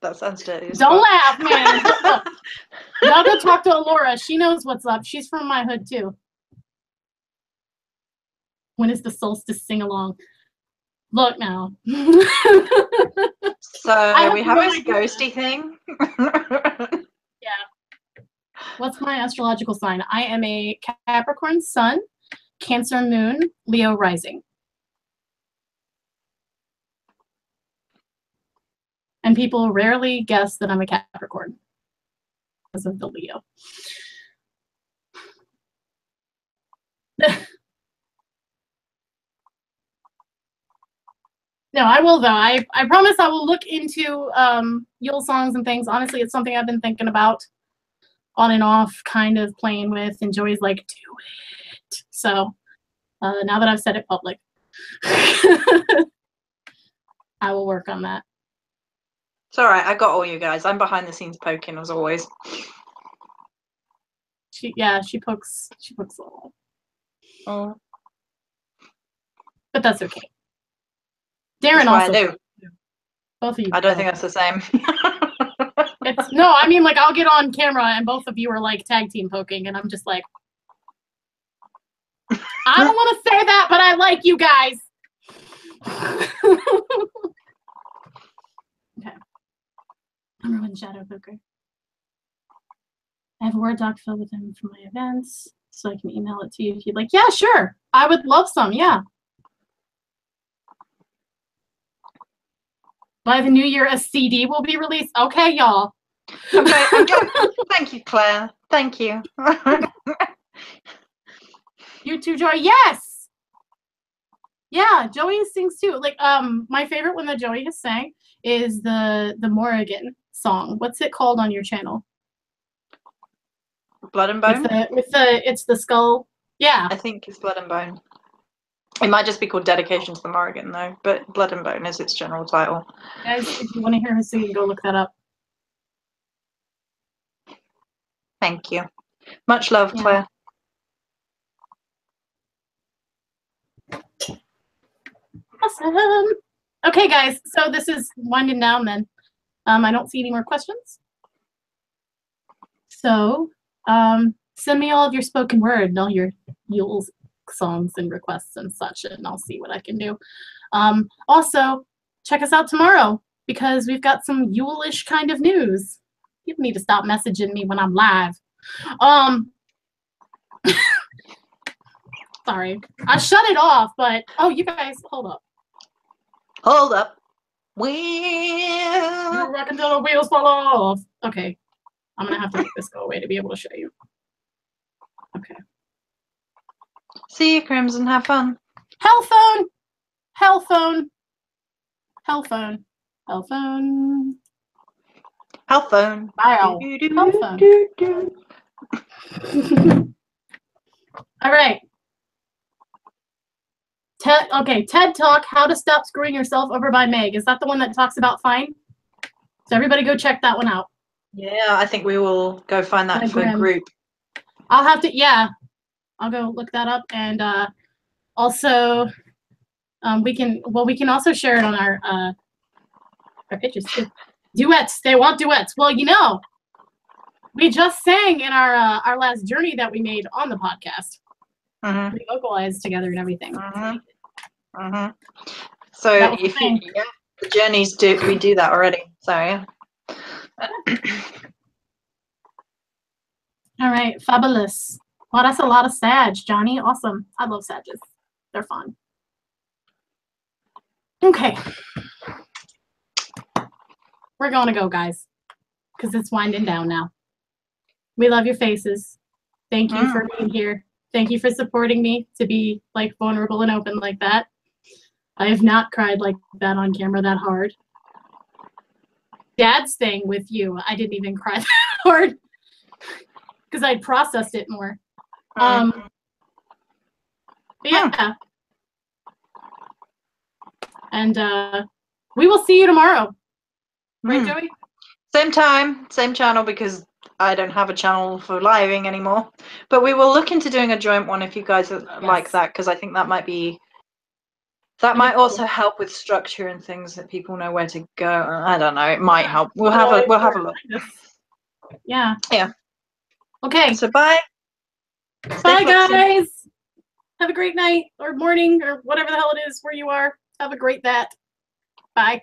That sounds dirty. Don't laugh, man. Y'all go talk to Alora. She knows what's up. She's from my hood too. When is the solstice sing along? Look now. So we have a ghosty thing. Yeah. What's my astrological sign? I am a Capricorn sun, Cancer moon, Leo rising. And people rarely guess that I'm a Capricorn because of the Leo. No, I will though. I promise I will look into Yule songs and things. Honestly, it's something I've been thinking about on and off, kind of playing with, and Joey's like, do it. So now that I've said it public, I will work on that. It's all right. I got all you guys. I'm behind the scenes poking as always. She pokes a lot. Oh. But that's okay. Darren also. I do. Both of you. I don't think that's the same. No, I mean, like, I'll get on camera and both of you are like tag team poking, and I'm just like, I don't want to say that, but I like you guys. Okay. I'm running shadow poker. I have a Word doc filled with them from my events, so I can email it to you if you'd like. Yeah, sure. I would love some. Yeah. By the new year, a CD will be released. Okay, y'all. Okay, thank you, Claire. Thank you. You too, Joey. Yes. Yeah, Joey sings too. Like, my favorite one that Joey has sang is the Morrigan song. What's it called on your channel? Blood and Bone. It's the skull. Yeah. I think it's Blood and Bone. It might just be called Dedication to the Morrigan, though, but Blood and Bone is its general title. Guys, if you want to hear her singing, go look that up. Thank you. Much love, Yeah. Claire. Awesome. Okay, guys, so this is winding down then. I don't see any more questions. So send me all of your spoken word and all your Yule songs and requests and such, and I'll see what I can do. Also, check us out tomorrow because we've got some Yule-ish kind of news. People need to stop messaging me when I'm live. Sorry, I shut it off, but oh, you guys, hold up. Hold up. You're rocking till the wheels fall off. Okay, I'm gonna have to make this go away to be able to show you. Okay. See you, Crimson. Have fun. Hell phone. Hell phone. Hell phone. Hell phone. Hell phone. Wow. Hell phone. All right. Okay, TED Talk, How to Stop Screwing Yourself Over by Meg. Is that the one that talks about fine? So everybody go check that one out. Yeah, I think we will go find that for a group. I'll have to, yeah. I'll go look that up. And also, we can also share it on our pitches too. Duets, they want duets. Well, you know, we just sang in our last journey that we made on the podcast. Mm-hmm. We vocalized together and everything. Mm-hmm. Mm-hmm. So if you, yeah, the journeys we do that already. So yeah. All right, fabulous. Well, that's a lot of Sag, Johnny. Awesome. I love Sages. They're fun. Okay. We're going to go, guys, because it's winding down now. We love your faces. Thank you for being here. Thank you for supporting me to be like vulnerable and open like that. I have not cried like that on camera that hard. Dad's thing with you, I didn't even cry that hard because I processed it more. Yeah. And we will see you tomorrow. Right, Joey? Same time, same channel, because I don't have a channel for living anymore. But we will look into doing a joint one if you guys like that, because I think that might be might also help with structure and things that people know where to go. I don't know. It might help. We'll have a look. Yeah. Yeah. Okay. So bye. Bye, guys. Have a great night or morning or whatever the hell it is where you are. Have a great that. Bye.